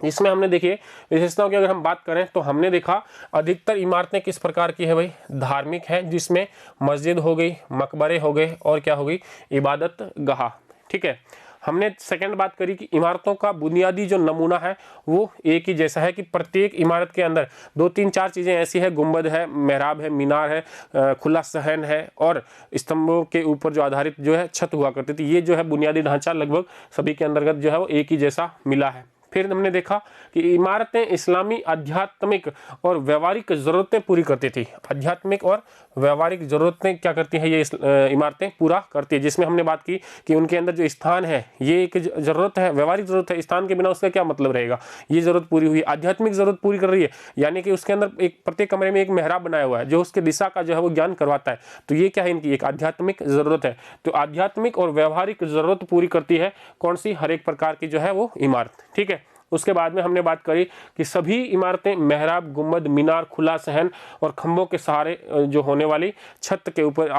इसमें हमने देखिए विशेषताओं की अगर हम बात करें तो हमने देखा अधिकतर इमारतें किस प्रकार की है भाई, धार्मिक है, जिसमें मस्जिद हो गई, मकबरे हो गए और क्या हो गई, इबादत गाह। ठीक है, हमने सेकंड बात करी कि इमारतों का बुनियादी जो नमूना है वो एक ही जैसा है कि प्रत्येक इमारत के अंदर 2-3-4 चीज़ें ऐसी है, गुंबद है, मेहराब है, मीनार है, खुला सहन है और स्तंभों के ऊपर जो आधारित जो है छत हुआ करती थी। ये जो है बुनियादी ढांचा लगभग सभी के अंतर्गत जो है वो एक ही जैसा मिला है। फिर हमने देखा कि इमारतें इस्लामी आध्यात्मिक और व्यवहारिक ज़रूरतें पूरी करती थी। आध्यात्मिक और व्यवहारिक ज़रूरतें क्या करती हैं ये इमारतें पूरा करती है, जिसमें हमने बात की कि उनके अंदर जो स्थान है ये एक ज़रूरत है, व्यवहारिक ज़रूरत है, स्थान के बिना उसका क्या मतलब रहेगा, ये ज़रूरत पूरी हुई। आध्यात्मिक ज़रूरत पूरी कर रही है, यानी कि उसके अंदर एक प्रत्येक कमरे में एक मेहराब बनाया हुआ है जो उसके दिशा का जो है वो ज्ञान करवाता है। तो ये क्या है, इनकी एक आध्यात्मिक ज़रूरत है। तो आध्यात्मिक और व्यवहारिक ज़रूरत पूरी करती है कौन सी, हर एक प्रकार की जो है वो इमारत। ठीक है, उसके बाद में हमने बात करी कि सभी इमारतें मेहराब, गुंबद, मीनार, खुला सहन और खंभों के सहारे जो होने वाली छत के ऊपर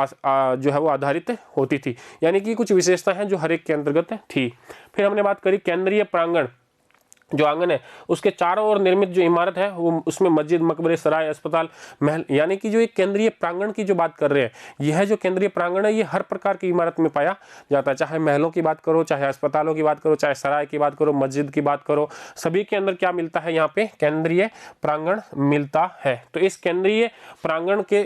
जो है वो आधारित होती थी, यानी कि कुछ विशेषता हैं जो हर एक के अंतर्गत थी। फिर हमने बात करी केंद्रीय प्रांगण, जो आंगन है उसके चारों ओर निर्मित जो इमारत है वो उसमें मस्जिद, मकबरे, सराय, अस्पताल, महल, यानी कि जो एक केंद्रीय प्रांगण की जो बात कर रहे हैं, यह जो केंद्रीय प्रांगण है ये हर प्रकार की इमारत में पाया जाता है। चाहे महलों की बात करो, चाहे अस्पतालों की बात करो, चाहे सराय की बात करो, मस्जिद की बात करो, सभी के अंदर क्या मिलता है, यहाँ पे केंद्रीय प्रांगण मिलता है। तो इस केंद्रीय प्रांगण के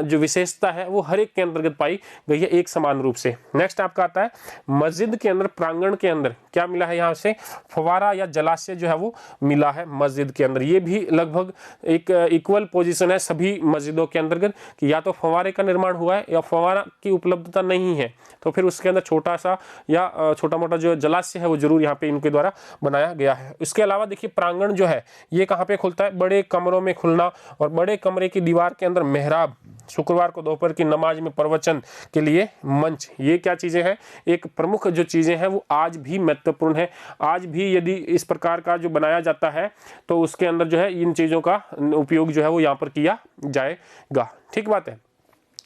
जो विशेषता है वो हर एक के अंतर्गत पाई गई है एक समान रूप से। नेक्स्ट आपका आता है मस्जिद के अंदर, प्रांगण के अंदर क्या मिला है, यहाँ से फवारा या जलाशय जो है वो मिला है मस्जिद के अंदर। ये भी लगभग एक इक्वल पोजीशन है सभी मस्जिदों के अंतर्गत कि या तो फवारे का निर्माण हुआ है या फवारा की उपलब्धता नहीं है तो फिर उसके अंदर छोटा सा या छोटा मोटा जो जलाशय है वो जरूर यहाँ पे इनके द्वारा बनाया गया है। इसके अलावा देखिए प्रांगण जो है ये कहाँ पे खुलता है, बड़े कमरों में खुलना, और बड़े कमरे की दीवार के अंदर मेहराब, शुक्रवार को दोपहर की नमाज में प्रवचन के लिए मंच, ये क्या चीज़ें हैं, एक प्रमुख जो चीज़ें हैं वो आज भी महत्वपूर्ण है। आज भी यदि इस प्रकार का जो बनाया जाता है तो उसके अंदर जो है इन चीज़ों का उपयोग जो है वो यहाँ पर किया जाएगा। ठीक बात है।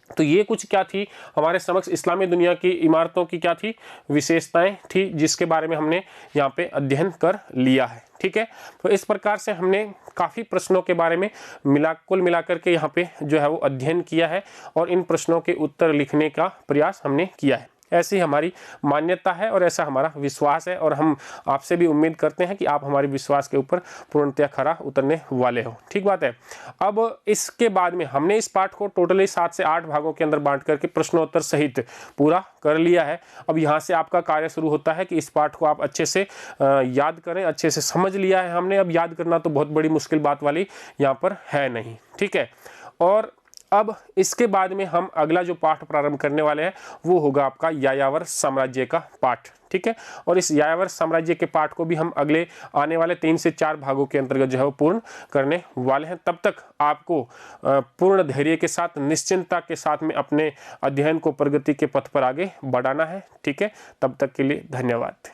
तो ये कुछ क्या थी हमारे समक्ष इस्लामी दुनिया की इमारतों की क्या थी, विशेषताएं थी, जिसके बारे में हमने यहाँ पे अध्ययन कर लिया है। ठीक है, तो इस प्रकार से हमने काफ़ी प्रश्नों के बारे में कुल मिलाकर के यहाँ पे जो है वो अध्ययन किया है और इन प्रश्नों के उत्तर लिखने का प्रयास हमने किया है। ऐसी हमारी मान्यता है और ऐसा हमारा विश्वास है और हम आपसे भी उम्मीद करते हैं कि आप हमारे विश्वास के ऊपर पूर्णतया खरा उतरने वाले हो। ठीक बात है। अब इसके बाद में हमने इस पाठ को टोटली 7 से 8 भागों के अंदर बांट करके प्रश्नोत्तर सहित पूरा कर लिया है। अब यहाँ से आपका कार्य शुरू होता है कि इस पाठ को आप अच्छे से याद करें। अच्छे से समझ लिया है हमने, अब याद करना तो बहुत बड़ी मुश्किल बात वाली यहाँ पर है नहीं। ठीक है, और अब इसके बाद में हम अगला जो पाठ प्रारंभ करने वाले हैं वो होगा आपका यायावर साम्राज्य का पाठ। ठीक है, और इस यायावर साम्राज्य के पाठ को भी हम अगले आने वाले 3 से 4 भागों के अंतर्गत जो है वो पूर्ण करने वाले हैं। तब तक आपको पूर्ण धैर्य के साथ, निश्चिंतता के साथ में अपने अध्ययन को प्रगति के पथ पर आगे बढ़ाना है। ठीक है, तब तक के लिए धन्यवाद।